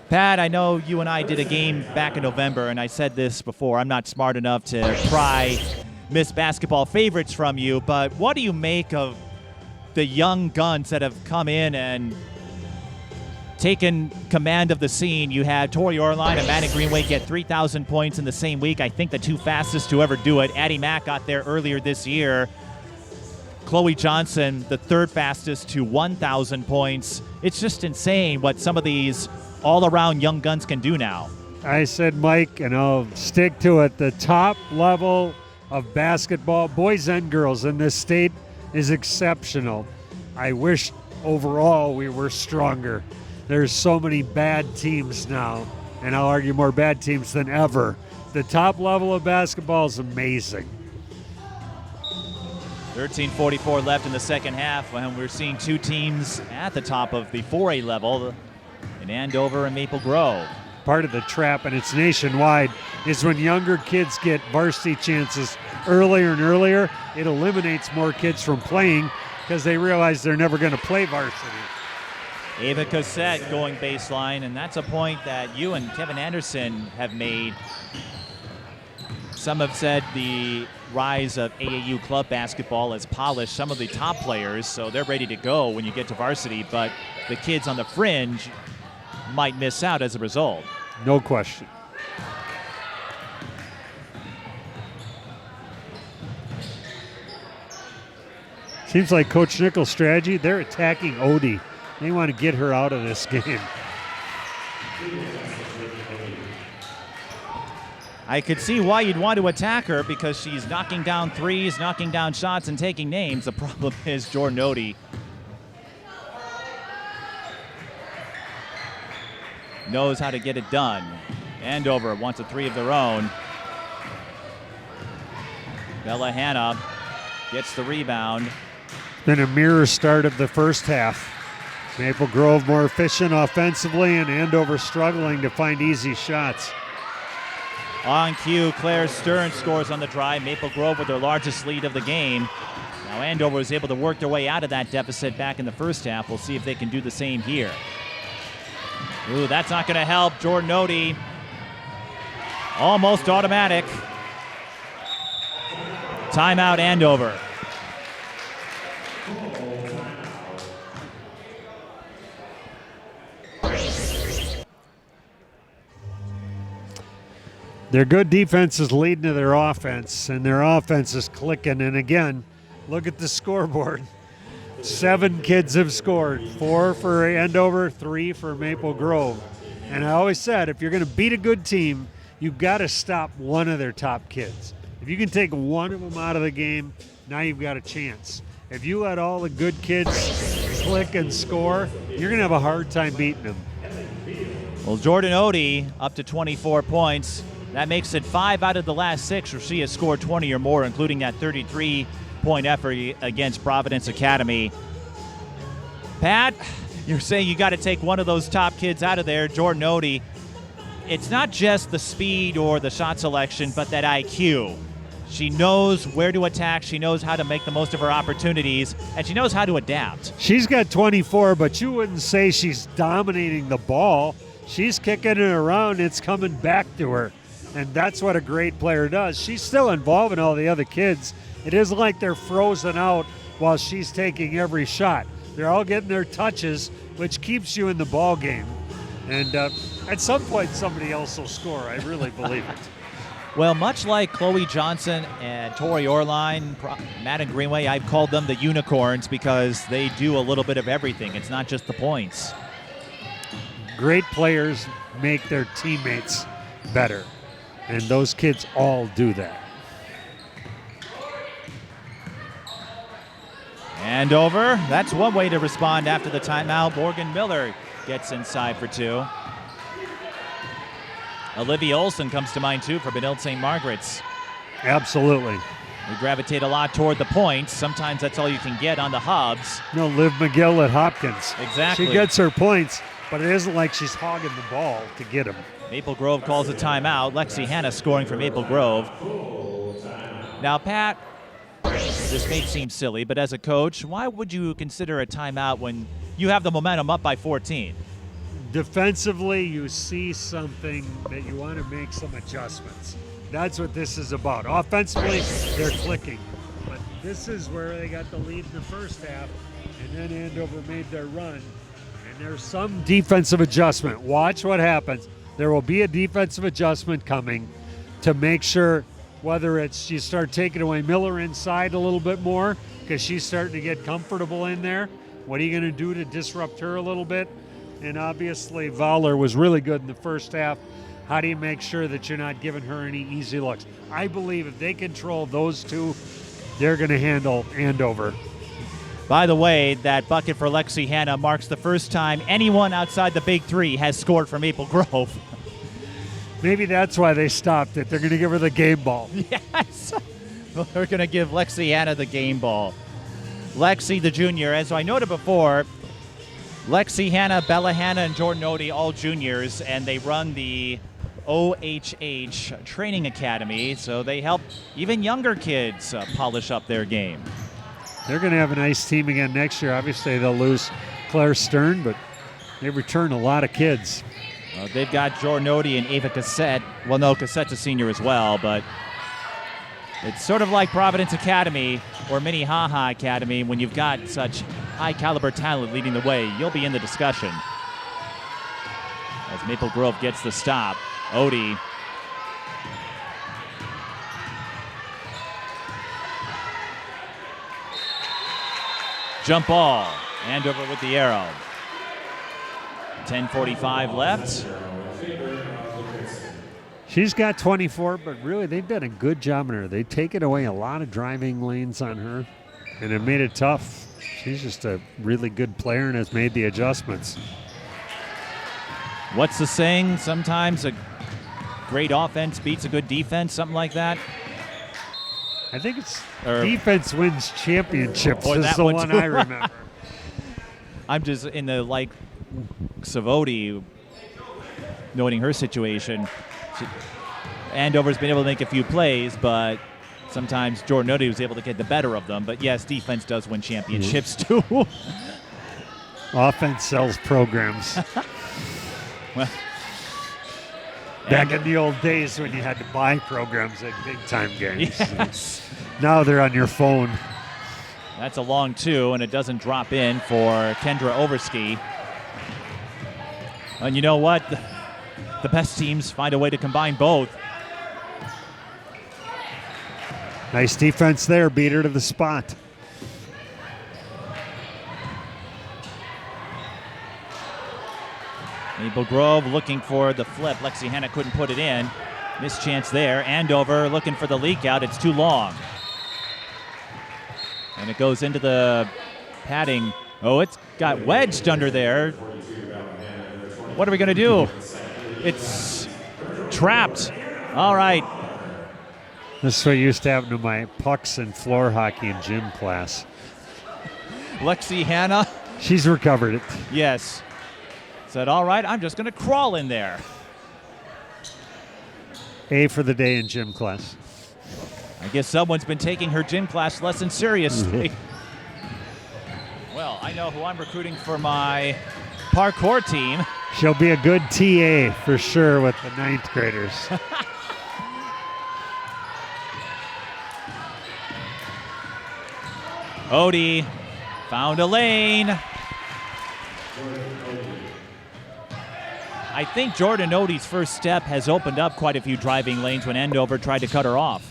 Pat, I know you and I did a game back in November, and I said this before. I'm not smart enough to pry Miss Basketball favorites from you, but what do you make of the young guns that have come in and taken command of the scene? You had Tori Orline and Maddie Greenway get 3,000 points in the same week. I think the 2 fastest to ever do it. Addie Mack got there earlier this year. Chloe Johnson, the 3rd fastest to 1,000 points. It's just insane what some of these all-around young guns can do now. I said, Mike, and I'll stick to it, the top level of basketball, boys and girls in this state, is exceptional. I wish overall we were stronger. There's so many bad teams now, and I'll argue more bad teams than ever. The top level of basketball is amazing. 13:44 left in the second half, and we're seeing 2 teams at the top of the 4A level in Andover and Maple Grove. Part of the trap, and it's nationwide, is when younger kids get varsity chances earlier and earlier, it eliminates more kids from playing because they realize they're never going to play varsity. Ava Cossette going baseline, and that's a point that you and Kevin Anderson have made. Some have said the rise of AAU club basketball has polished some of the top players, so they're ready to go when you get to varsity, but the kids on the fringe might miss out as a result. No question. Seems like Coach Nichols' strategy, they're attacking Ode. They want to get her out of this game. I could see why you'd want to attack her because she's knocking down threes, knocking down shots, and taking names. The problem is Jordan Ode knows how to get it done. Andover wants a 3 of their own. Bella Hanna gets the rebound. Been a mirror start of the first half. Maple Grove more efficient offensively, and Andover struggling to find easy shots. On cue, Claire Stern scores on the drive. Maple Grove with their largest lead of the game. Now Andover was able to work their way out of that deficit back in the first half. We'll see if they can do the same here. Ooh, that's not going to help. Jordan Ode, almost automatic. Timeout Andover. Their good defense is leading to their offense, and their offense is clicking. And again, look at the scoreboard. 7 kids have scored, 4 for Andover, 3 for Maple Grove. And I always said, if you're going to beat a good team, you've got to stop one of their top kids. If you can take one of them out of the game, now you've got a chance. If you let all the good kids click and score, you're going to have a hard time beating them. Well, Jordan Ode up to 24 points. That makes it 5 out of the last 6 where she has scored 20 or more, including that 33-point effort against Providence Academy. Pat, you're saying you got to take one of those top kids out of there, Jordan Ode. It's not just the speed or the shot selection, but that IQ. She knows where to attack. She knows how to make the most of her opportunities, and she knows how to adapt. She's got 24, but you wouldn't say she's dominating the ball. She's kicking it around. It's coming back to her, and that's what a great player does. She's still involving all the other kids. It isn't like they're frozen out while she's taking every shot. They're all getting their touches, which keeps you in the ball game. And at some point, somebody else will score. I really believe it. Well, much like Chloe Johnson and Tori Orline, Madden Greenway, I've called them the unicorns because they do a little bit of everything. It's not just the points. Great players make their teammates better, and those kids all do that. Andover, that's one way to respond after the timeout. Morgan Miller gets inside for two. Olivia Olson comes to mind, too, for Benilde St. Margaret's. Absolutely. We gravitate a lot toward the points. Sometimes that's all you can get on the hubs. No, Liv McGill at Hopkins. Exactly. She gets her points, but it isn't like she's hogging the ball to get them. Maple Grove calls a timeout. Lexi Hanna scoring for Maple Grove. Now, Pat, this may seem silly, but as a coach, why would you consider a timeout when you have the momentum up by 14? Defensively, you see something that you want to make some adjustments. That's what this is about. Offensively, they're clicking. But this is where they got the lead in the first half, and then Andover made their run. And there's some defensive adjustment. Watch what happens. There will be a defensive adjustment coming to make sure, whether it's you start taking away Miller inside a little bit more because she's starting to get comfortable in there. What are you going to do to disrupt her a little bit? And obviously, Vaaler was really good in the first half. How do you make sure that you're not giving her any easy looks? I believe if they control those two, they're going to handle Andover. By the way, that bucket for Lexi Hanna marks the first time anyone outside the Big Three has scored for Maple Grove. Maybe that's why they stopped it. They're going to give her the game ball. Yes. Well, they're going to give Lexi Hanna the game ball. Lexi, the junior, as I noted before, Lexi Hanna, Bella Hanna, and Jordan Ode, all juniors, and they run the OHH Training Academy, so they help even younger kids polish up their game. They're going to have a nice team again next year. Obviously, they'll lose Claire Stern, but they return a lot of kids. They've got Jordan Ode and Ava Cassette. Well, no, Cassette's a senior as well, but it's sort of like Providence Academy or Minnehaha Academy. When you've got such high-caliber talent leading the way, you'll be in the discussion. As Maple Grove gets the stop, Ode jump ball. Andover with the arrow. 10:45 left. She's got 24, but really they've done a good job on her. They've taken away a lot of driving lanes on her, and it made it tough. She's just a really good player and has made the adjustments. What's the saying? Sometimes a great offense beats a good defense, something like that? I think it's defense wins championships Or is that the one one too. I remember. I'm just in the likes of Ode, noting her situation. Andover's been able to make a few plays, but sometimes Jordan Ode was able to get the better of them. But yes, defense does win championships too. Offense sells programs. Well, Back in the old days when you had to buy programs at big-time games. yes. Now they're on your phone. That's a long two, and it doesn't drop in for Kendra Overski. And you know what? The best teams find a way to combine both. Nice defense there. Beat her to the spot. Maple Grove looking for the flip. Lexi Hanna couldn't put it in. Missed chance there. Andover looking for the leak out. It's too long. And it goes into the padding. Oh, it's got wedged under there. What are we going to do? It's trapped. All right. This is what used to happen to my pucks and floor hockey and gym class. Lexi Hanna. She's recovered it. Yes. Said, all right, I'm just going to crawl in there. A for the day in gym class. I guess someone's been taking her gym class lesson seriously. Well, I know who I'm recruiting for my parkour team. She'll be a good TA for sure with the 9th graders. Ode found a lane. I think Jordan Ode's first step has opened up quite a few driving lanes when Andover tried to cut her off.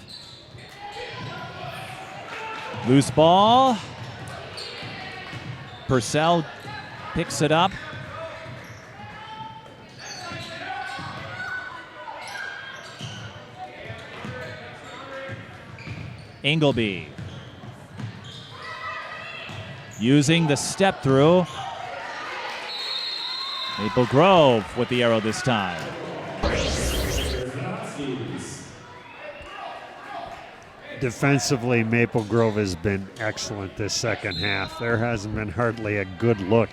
Loose ball. Purcell picks it up. Engelby using the step through. Maple Grove with the arrow this time. Defensively, Maple Grove has been excellent this second half. There hasn't been hardly a good look.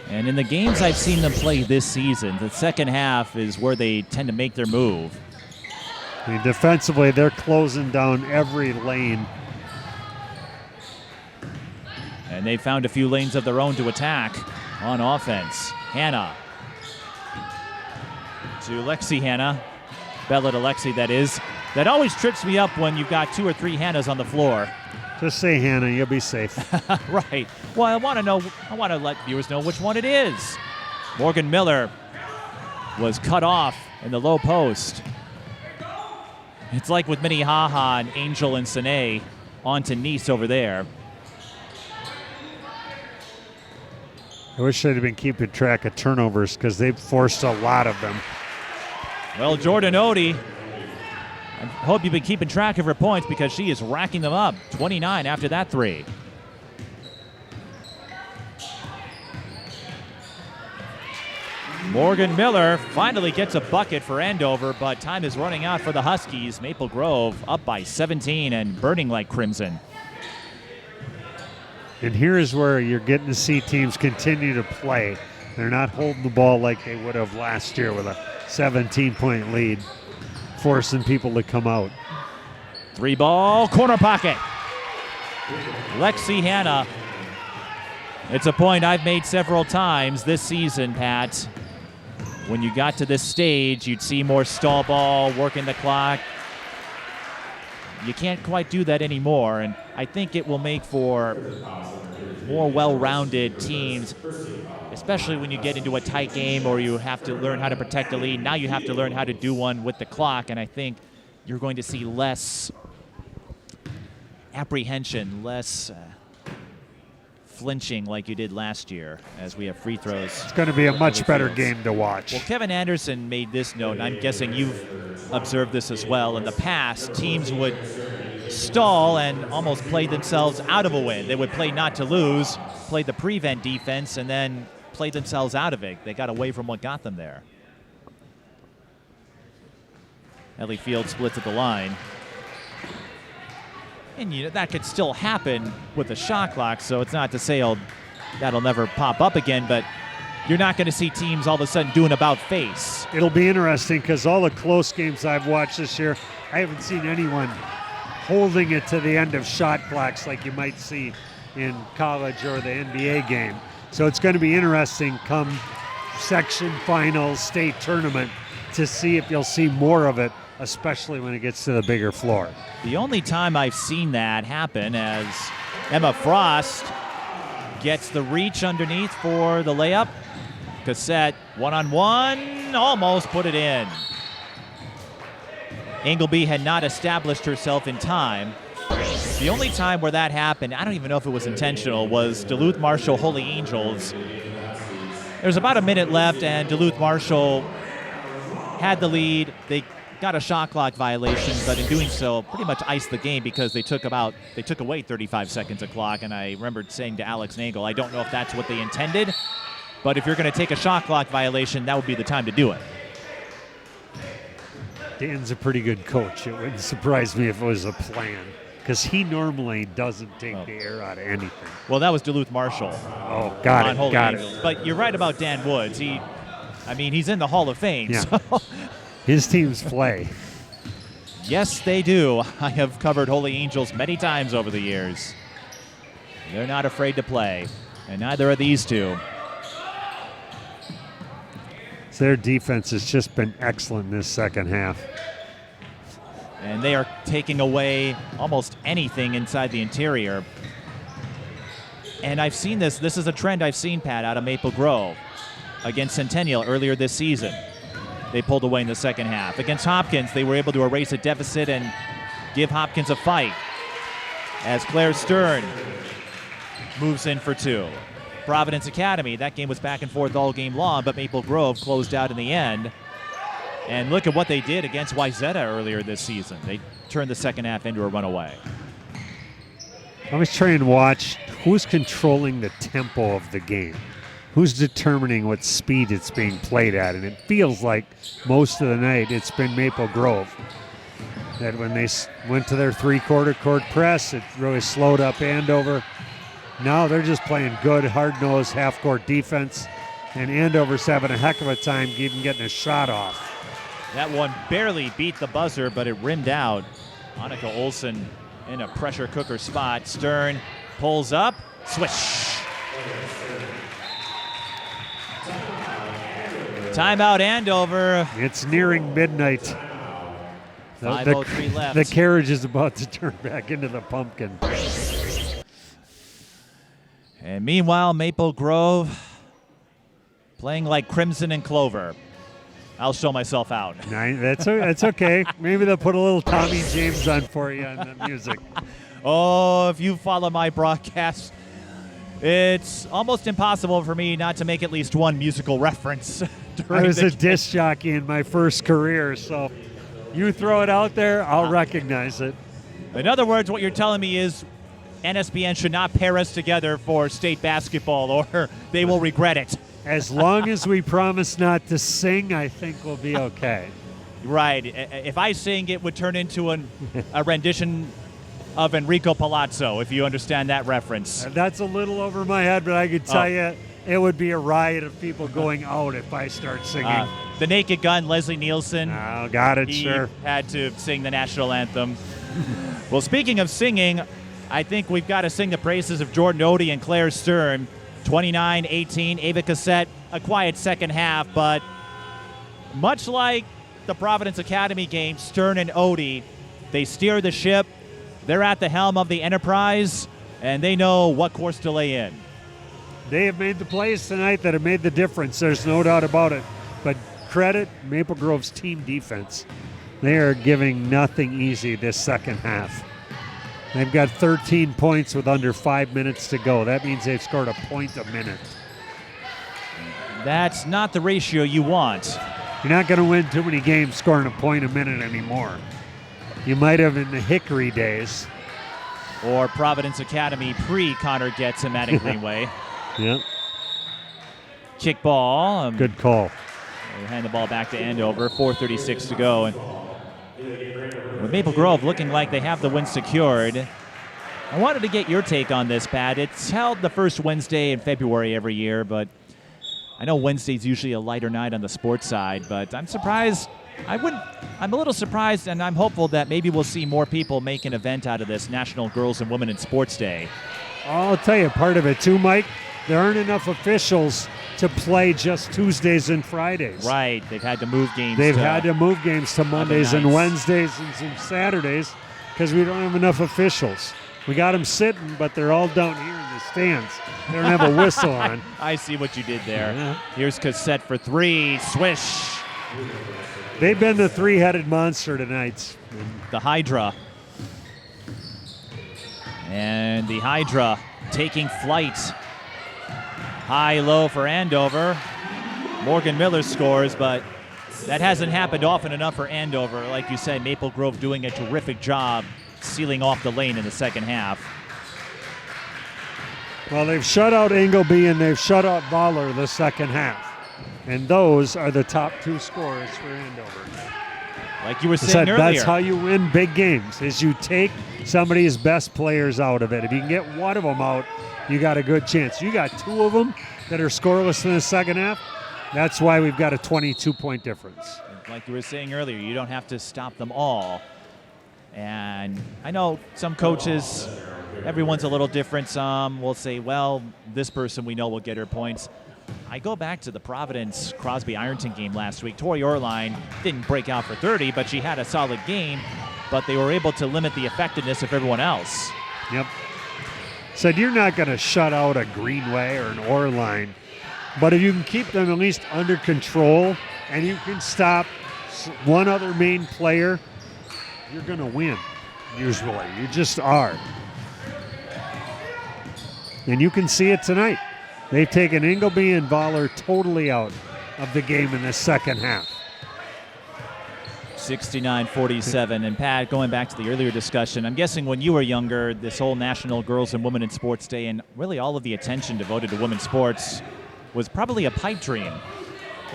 And in the games I've seen them play this season, the second half is where they tend to make their move. I mean, defensively, they're closing down every lane. And they found a few lanes of their own to attack on offense. Hannah to Lexi Hannah. Bella to Lexi, that is. That always trips me up when you've got 2 or 3 Hannahs on the floor. Just say Hannah, you'll be safe. Right. Well, I want to let viewers know which one it is. Morgan Miller was cut off in the low post. It's like with Minnehaha and Angel and Sine on to Nice over there. I wish I'd have been keeping track of turnovers because they've forced a lot of them. Well, Jordan Ode, I hope you've been keeping track of her points because she is racking them up. 29 after that 3. Morgan Miller finally gets a bucket for Andover, but time is running out for the Huskies. Maple Grove up by 17 and burning like crimson. And here's where you're getting to see teams continue to play. They're not holding the ball like they would have last year with a 17-point lead, forcing people to come out. 3-ball, corner pocket. Lexi Hannah. It's a point I've made several times this season, Pat. When you got to this stage, you'd see more stall ball, working the clock. You can't quite do that anymore, and I think it will make for more well-rounded teams, especially when you get into a tight game or you have to learn how to protect the lead. Now you have to learn how to do one with the clock, and I think you're going to see less apprehension, less flinching like you did last year as we have free throws. It's going to be a much better game to watch. Well, Kevin Anderson made this note, and I'm guessing you've observed this as well. In the past, teams would stall and almost play themselves out of a win. They would play not to lose, play the prevent defense, and then play themselves out of it. They got away from what got them there. Ellie Field splits at the line. And that could still happen with a shot clock, so it's not to say that'll never pop up again, but you're not going to see teams all of a sudden doing about face. It'll be interesting because all the close games I've watched this year, I haven't seen anyone holding it to the end of shot clocks like you might see in college or the NBA game. So it's going to be interesting come section finals, state tournament, to see if you'll see more of it, especially when it gets to the bigger floor. The only time I've seen that happen as Emma Frost gets the reach underneath for the layup. Cassette one-on-one, almost put it in. Engelby had not established herself in time. The only time where that happened, I don't even know if it was intentional, was Duluth Marshall Holy Angels. There was about a minute left and Duluth Marshall had the lead. They got a shot clock violation, but in doing so, pretty much iced the game because they took away 35 seconds of clock. And I remembered saying to Alex Nagel, I don't know if that's what they intended, but if you're going to take a shot clock violation, that would be the time to do it. Dan's a pretty good coach. It wouldn't surprise me if it was a plan because he normally doesn't take the air out of anything. Well, that was Duluth Marshall. Oh, got it. But you're right about Dan Woods. He's in the Hall of Fame. Yeah. So. His teams play. Yes, they do. I have covered Holy Angels many times over the years. They're not afraid to play, and neither are these two. Their defense has just been excellent in this second half. And they are taking away almost anything inside the interior. And I've seen this. This is a trend I've seen, Pat, out of Maple Grove against Centennial earlier this season. They pulled away in the second half. Against Hopkins, they were able to erase a deficit and give Hopkins a fight as Claire Stern moves in for two. Providence Academy, that game was back and forth all game long, but Maple Grove closed out in the end. And look at what they did against Wayzata earlier this season. They turned the second half into a runaway. I was trying to watch who's controlling the tempo of the game. Who's determining what speed it's being played at? And it feels like most of the night it's been Maple Grove. That when they went to their three-quarter court press, it really slowed up Andover. Now they're just playing good, hard-nosed, half-court defense. And Andover's having a heck of a time even getting a shot off. That one barely beat the buzzer, but it rimmed out. Annika Olsen in a pressure cooker spot. Stern pulls up, swish. Timeout Andover. It's nearing midnight. 5:03 left. The carriage is about to turn back into the pumpkin. And meanwhile, Maple Grove playing like Crimson and Clover. I'll show myself out. That's okay. Maybe they'll put a little Tommy James on for you on the music. Oh, if you follow my broadcast, it's almost impossible for me not to make at least one musical reference. I was a disc jockey in my first career, so you throw it out there, I'll recognize it. In other words, what you're telling me is NSBN should not pair us together for state basketball, or they will regret it. As long as we promise not to sing, I think we'll be okay. Right. If I sing, it would turn into a rendition of Enrico Palazzo, if you understand that reference. That's a little over my head, but I could tell you it would be a riot of people going out if I start singing. The Naked Gun, Leslie Nielsen. Oh, got it, he sure. had to sing the national anthem. Well, speaking of singing, I think we've got to sing the praises of Jordan Ode and Claire Stern. 29-18, Ava Cassette, a quiet second half, but much like the Providence Academy game, Stern and Ode, they steer the ship. They're at the helm of the Enterprise, and they know what course to lay in. They have made the plays tonight that have made the difference. There's no doubt about it. But credit Maple Grove's team defense. They are giving nothing easy this second half. They've got 13 points with under 5 minutes to go. That means they've scored a point a minute. That's not the ratio you want. You're not going to win too many games scoring a point a minute anymore. You might have in the Hickory days. Or Providence Academy pre-Connor gets him at Greenway. Yep. Kick ball. Good call. We'll hand the ball back to Andover. 4:36 to go. And with Maple Grove looking like they have the win secured, I wanted to get your take on this, Pat. It's held the first Wednesday in February every year, but I know Wednesday's usually a lighter night on the sports side, but I'm surprised. I'm a little surprised, and I'm hopeful that maybe we'll see more people make an event out of this National Girls and Women in Sports Day. I'll tell you part of it too, Mike. There aren't enough officials to play just Tuesdays and Fridays. Right. They've had to move games. They've had to move games to Mondays and nights. Wednesdays and some Saturdays because we don't have enough officials. We got them sitting, but they're all down here in the stands. They don't have a whistle on. I see what you did there. Yeah. Here's Cassette for three. Swish. They've been the three-headed monster tonight. The Hydra. And the Hydra taking flight. High-low for Andover. Morgan Miller scores, but that hasn't happened often enough for Andover. Like you said, Maple Grove doing a terrific job sealing off the lane in the second half. Well, they've shut out Engelby and they've shut out Vaaler the second half. And those are the top two scorers for Andover. Like you were saying earlier. That's how you win big games, is you take somebody's best players out of it. If you can get one of them out, you got a good chance. You got two of them that are scoreless in the second half. That's why we've got a 22-point difference. Like you were saying earlier, you don't have to stop them all. And I know some coaches, everyone's a little different. Some will say, well, this person we know will get her points. I go back to the Providence Crosby-Ironton game last week. Tori Orline didn't break out for 30, but she had a solid game, but they were able to limit the effectiveness of everyone else. Yep. Said you're not going to shut out a Greenway or an Orline, but if you can keep them at least under control and you can stop one other main player, you're going to win, usually. You just are. And you can see it tonight. They've taken Engelby and Vaaler totally out of the game in the second half. 69-47. And Pat, going back to the earlier discussion, I'm guessing when you were younger, this whole National Girls and Women in Sports Day and really all of the attention devoted to women's sports was probably a pipe dream.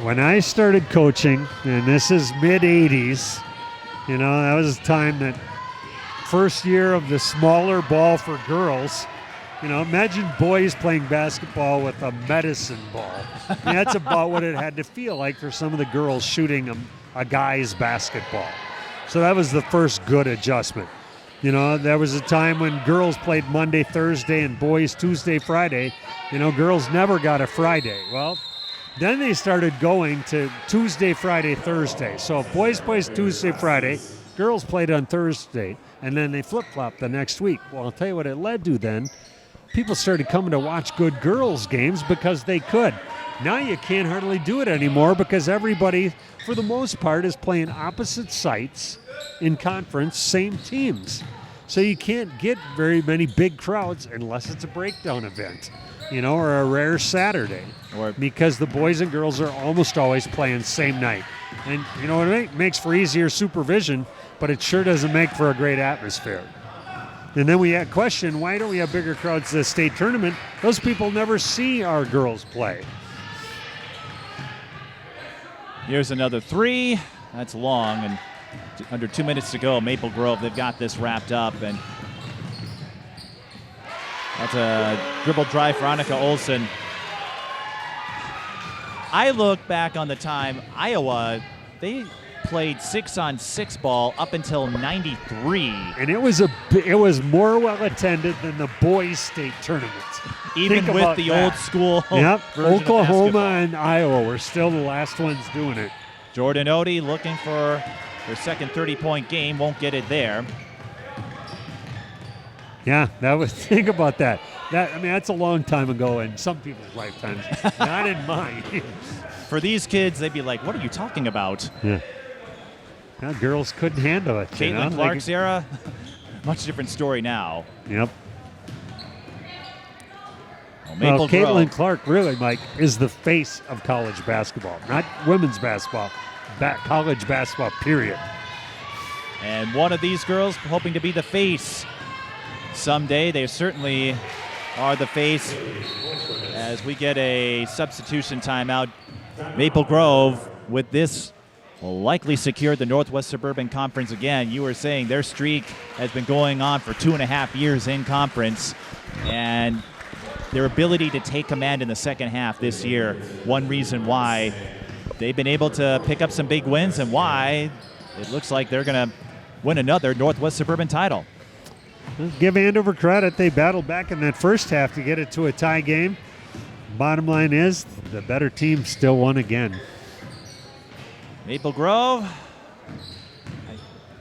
When I started coaching, and this is mid-'80s, that was a time that first year of the smaller ball for girls. Imagine boys playing basketball with a medicine ball. That's about what it had to feel like for some of the girls shooting a guy's basketball. So that was the first good adjustment. There was a time when girls played Monday, Thursday, and boys Tuesday, Friday. Girls never got a Friday. Well, then they started going to Tuesday, Friday, Thursday. So if boys plays Tuesday, Friday, girls played on Thursday, and then they flip-flopped the next week. Well, I'll tell you what it led to then. People started coming to watch good girls games because they could. Now you can't hardly do it anymore because everybody, for the most part, is playing opposite sites in conference, same teams. So you can't get very many big crowds unless it's a breakdown event, or a rare Saturday. Because the boys and girls are almost always playing same night. And it makes for easier supervision, but it sure doesn't make for a great atmosphere. And then we had question, why don't we have bigger crowds at the state tournament? Those people never see our girls play. Here's another three. That's long, and under 2 minutes to go. Maple Grove, they've got this wrapped up, and that's a dribble drive for Annika Olsen. I look back on the time Iowa, they played 6-on-6 ball up until 93. And it was more well attended than the boys' state tournament. Even Think with the that. old school. Yep, Oklahoma and and Iowa were still the last ones doing it. Jordan Ode looking for their second 30-point game. Won't get it there. Yeah, think about that. That's a long time ago in some people's lifetimes. Not in mine. For these kids, they'd be like, what are you talking about? Yeah. Now, girls couldn't handle it. Caitlin Clark's era, much different story now. Yep. Well, Caitlin Clark really, Mike, is the face of college basketball. Not women's basketball, college basketball, period. And one of these girls hoping to be the face someday. They certainly are the face as we get a substitution timeout. Maple Grove with this will likely secure the Northwest Suburban Conference again. You were saying their streak has been going on for 2.5 years in conference, and their ability to take command in the second half this year, one reason why they've been able to pick up some big wins and why it looks like they're going to win another Northwest Suburban title. Give Andover credit. They battled back in that first half to get it to a tie game. Bottom line is the better team still won again. Maple Grove,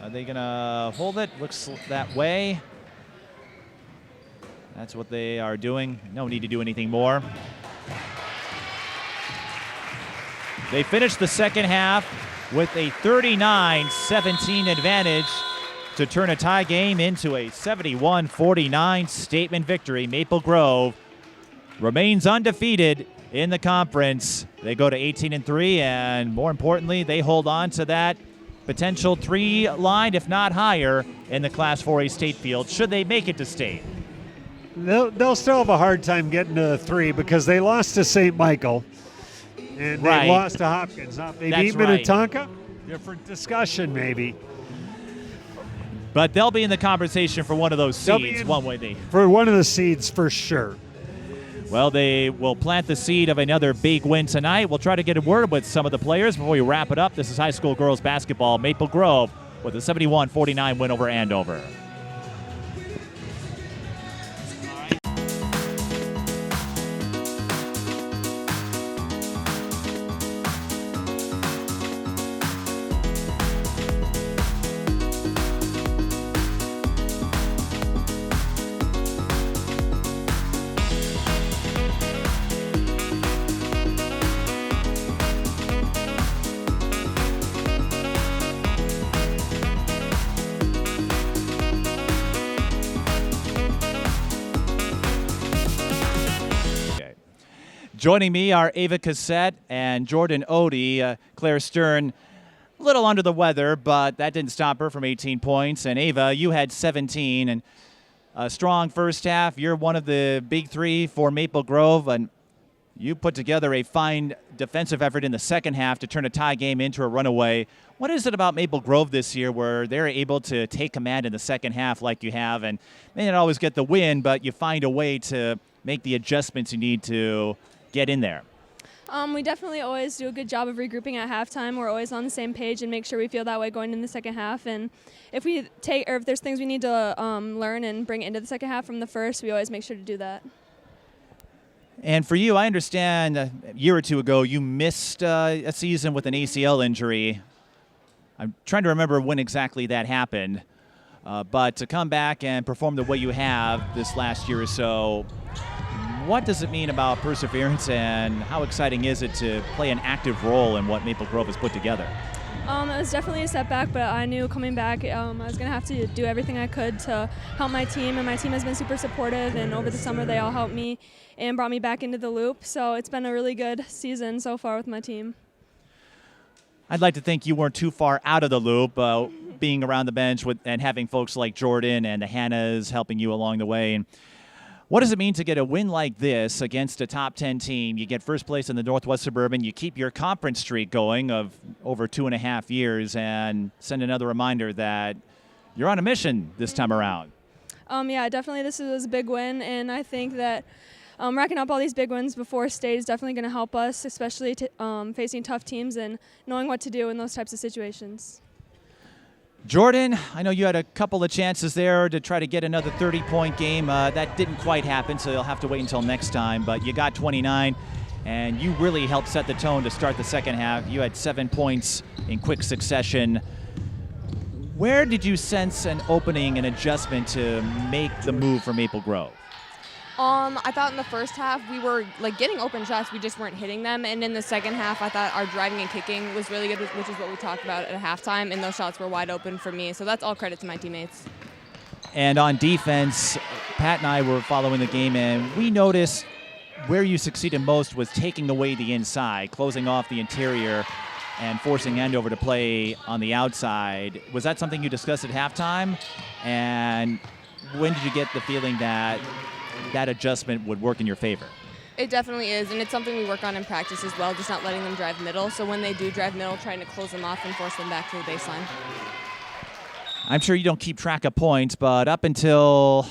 are they going to hold it? Looks that way. That's what they are doing. No need to do anything more. They finished the second half with a 39-17 advantage to turn a tie game into a 71-49 statement victory. Maple Grove remains undefeated in the conference. They go to 18-3, and more importantly, they hold on to that potential 3 line, if not higher, in the Class 4A state field, should they make it to state. They'll still have a hard time getting to the 3 because they lost to St. Michael and they lost to Hopkins. Now, if they beat Minnetonka, different discussion maybe. But they'll be in the conversation for one of those seeds, one way. For one of the seeds, for sure. Well, they will plant the seed of another big win tonight. We'll try to get a word with some of the players before we wrap it up. This is high school girls basketball. Maple Grove with a 71-49 win over Andover. Joining me are Ava Cassette and Jordan Ode. Claire Stern, a little under the weather, but that didn't stop her from 18 points. And Ava, you had 17, and a strong first half. You're one of the big three for Maple Grove, and you put together a fine defensive effort in the second half to turn a tie game into a runaway. What is it about Maple Grove this year where they're able to take command in the second half like you have, and may not always get the win, but you find a way to make the adjustments you need to get in there? We definitely always do a good job of regrouping at halftime. We're always on the same page and make sure we feel that way going in the second half. And if there's things we need to learn and bring into the second half from the first, we always make sure to do that. And for you, I understand a year or two ago you missed a season with an ACL injury. I'm trying to remember when exactly that happened. But to come back and perform the way you have this last year or so, what does it mean about perseverance, and how exciting is it to play an active role in what Maple Grove has put together? It was definitely a setback, but I knew coming back I was going to have to do everything I could to help my team, and my team has been super supportive, and over the summer they all helped me and brought me back into the loop. So it's been a really good season so far with my team. I'd like to think you weren't too far out of the loop, being around the bench and having folks like Jordan and the Hannahs helping you along the way. And what does it mean to get a win like this against a top 10 team? You get first place in the Northwest Suburban. You keep your conference streak going of over 2.5 years and send another reminder that you're on a mission this time around. Yeah, definitely this was a big win, and I think that racking up all these big wins before state is definitely going to help us, especially facing tough teams and knowing what to do in those types of situations. Jordan, I know you had a couple of chances there to try to get another 30-point game. That didn't quite happen, so you'll have to wait until next time. But you got 29, and you really helped set the tone to start the second half. You had 7 points in quick succession. Where did you sense an opening, an adjustment to make the move for Maple Grove? I thought in the first half we were getting open shots, we just weren't hitting them. And in the second half, I thought our driving and kicking was really good, which is what we talked about at halftime. And those shots were wide open for me. So that's all credit to my teammates. And on defense, Pat and I were following the game, and we noticed where you succeeded most was taking away the inside, closing off the interior, and forcing Andover to play on the outside. Was that something you discussed at halftime? And when did you get the feeling that that adjustment would work in your favor? It definitely is, and it's something we work on in practice as well, just not letting them drive middle. So when they do drive middle, trying to close them off and force them back to the baseline. I'm sure you don't keep track of points, but up until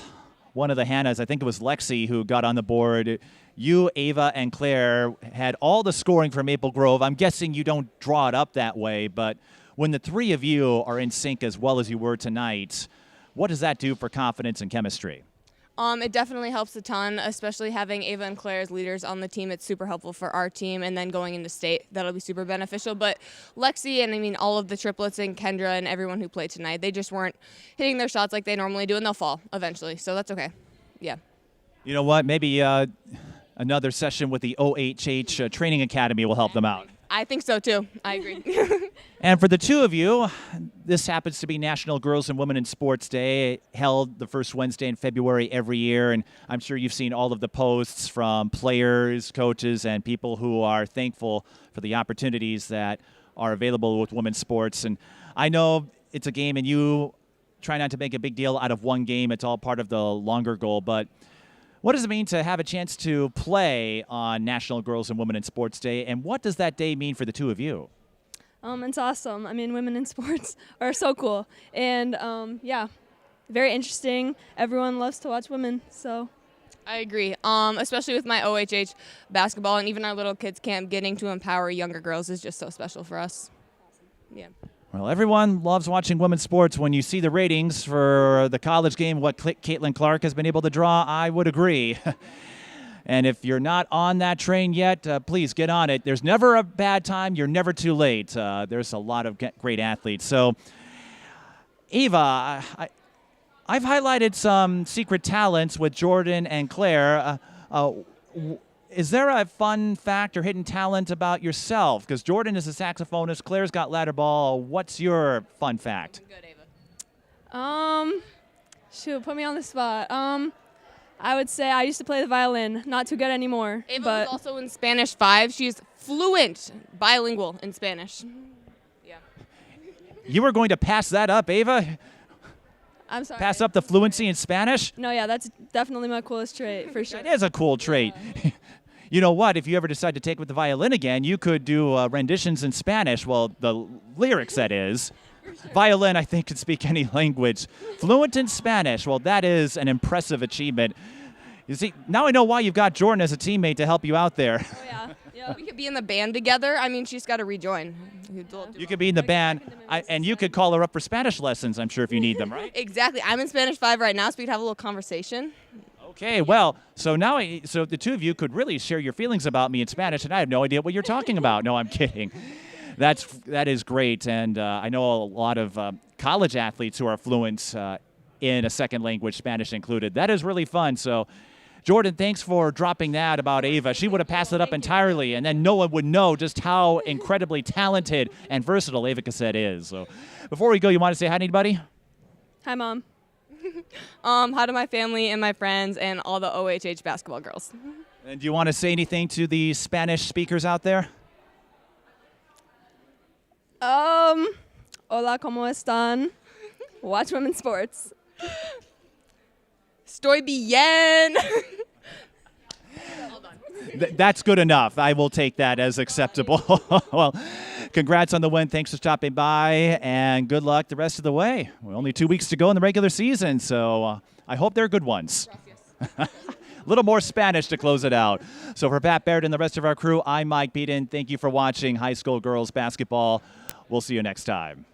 one of the Hannahs, I think it was Lexi who got on the board, you, Ava, and Claire had all the scoring for Maple Grove. I'm guessing you don't draw it up that way, but when the three of you are in sync as well as you were tonight, what does that do for confidence and chemistry? It definitely helps a ton, especially having Ava and Claire as leaders on the team. It's super helpful for our team, and then going into state, that'll be super beneficial. But Lexi and all of the triplets and Kendra and everyone who played tonight, they just weren't hitting their shots like they normally do, and they'll fall eventually. So that's okay. Yeah. You know what? Maybe another session with the OHH Training Academy will help them out. I think so, too. I agree. And for the two of you, this happens to be National Girls and Women in Sports Day, held the first Wednesday in February every year. And I'm sure you've seen all of the posts from players, coaches, and people who are thankful for the opportunities that are available with women's sports. And I know it's a game, and you try not to make a big deal out of one game. It's all part of the longer goal. But what does it mean to have a chance to play on National Girls and Women in Sports Day, and what does that day mean for the two of you? It's awesome. I mean, women in sports are so cool. And, yeah, very interesting. Everyone loves to watch women, so. I agree, especially with my OHH basketball and even our little kids camp. Getting to empower younger girls is just so special for us. Yeah. Well, everyone loves watching women's sports. When you see the ratings for the college game, what Caitlin Clark has been able to draw, I would agree. And if you're not on that train yet, please get on it. There's never a bad time. You're never too late. There's a lot of great athletes. So, Eva, I've highlighted some secret talents with Jordan and Claire. Is there a fun fact or hidden talent about yourself? Because Jordan is a saxophonist, Claire's got ladder ball. What's your fun fact? Good, Ava. Shoot, put me on the spot. I would say I used to play the violin. Not too good anymore. Ava but was also in Spanish 5. She's fluent, bilingual in Spanish. Yeah. You were going to pass that up, Ava? I'm sorry. Pass up the fluency in Spanish? No, yeah, that's definitely my coolest trait for sure. That is a cool trait. You know what? If you ever decide to take with the violin again, you could do renditions in Spanish. Well, the lyrics, that is. Violin, I think, can speak any language. Fluent in Spanish. Well, that is an impressive achievement. You see, now I know why you've got Jordan as a teammate to help you out there. Oh, yeah. Yeah. We could be in the band together. I mean, she's got to rejoin. You could be in the band, and you could call her up for Spanish lessons, I'm sure, if you need them, right? Exactly. I'm in Spanish 5 right now, so we'd have a little conversation. Okay, well, so now, so the two of you could really share your feelings about me in Spanish, and I have no idea what you're talking about. No, I'm kidding. That is great, and I know a lot of college athletes who are fluent in a second language, Spanish included. That is really fun. So, Jordan, thanks for dropping that about Ava. She would have passed it up entirely, and then no one would know just how incredibly talented and versatile Ava Cassette is. So, before we go, you want to say hi to anybody? Hi, Mom. Hi to my family and my friends and all the OHH basketball girls. And do you want to say anything to the Spanish speakers out there? Hola, ¿cómo están? Watch women's sports. Estoy bien. That's good enough. I will take that as acceptable. Well, congrats on the win. Thanks for stopping by, and good luck the rest of the way. We're only 2 weeks to go in the regular season, so I hope they're good ones. A little more Spanish to close it out. So for Pat Barrett and the rest of our crew, I'm Mike Peden. Thank you for watching high school girls basketball. We'll see you next time.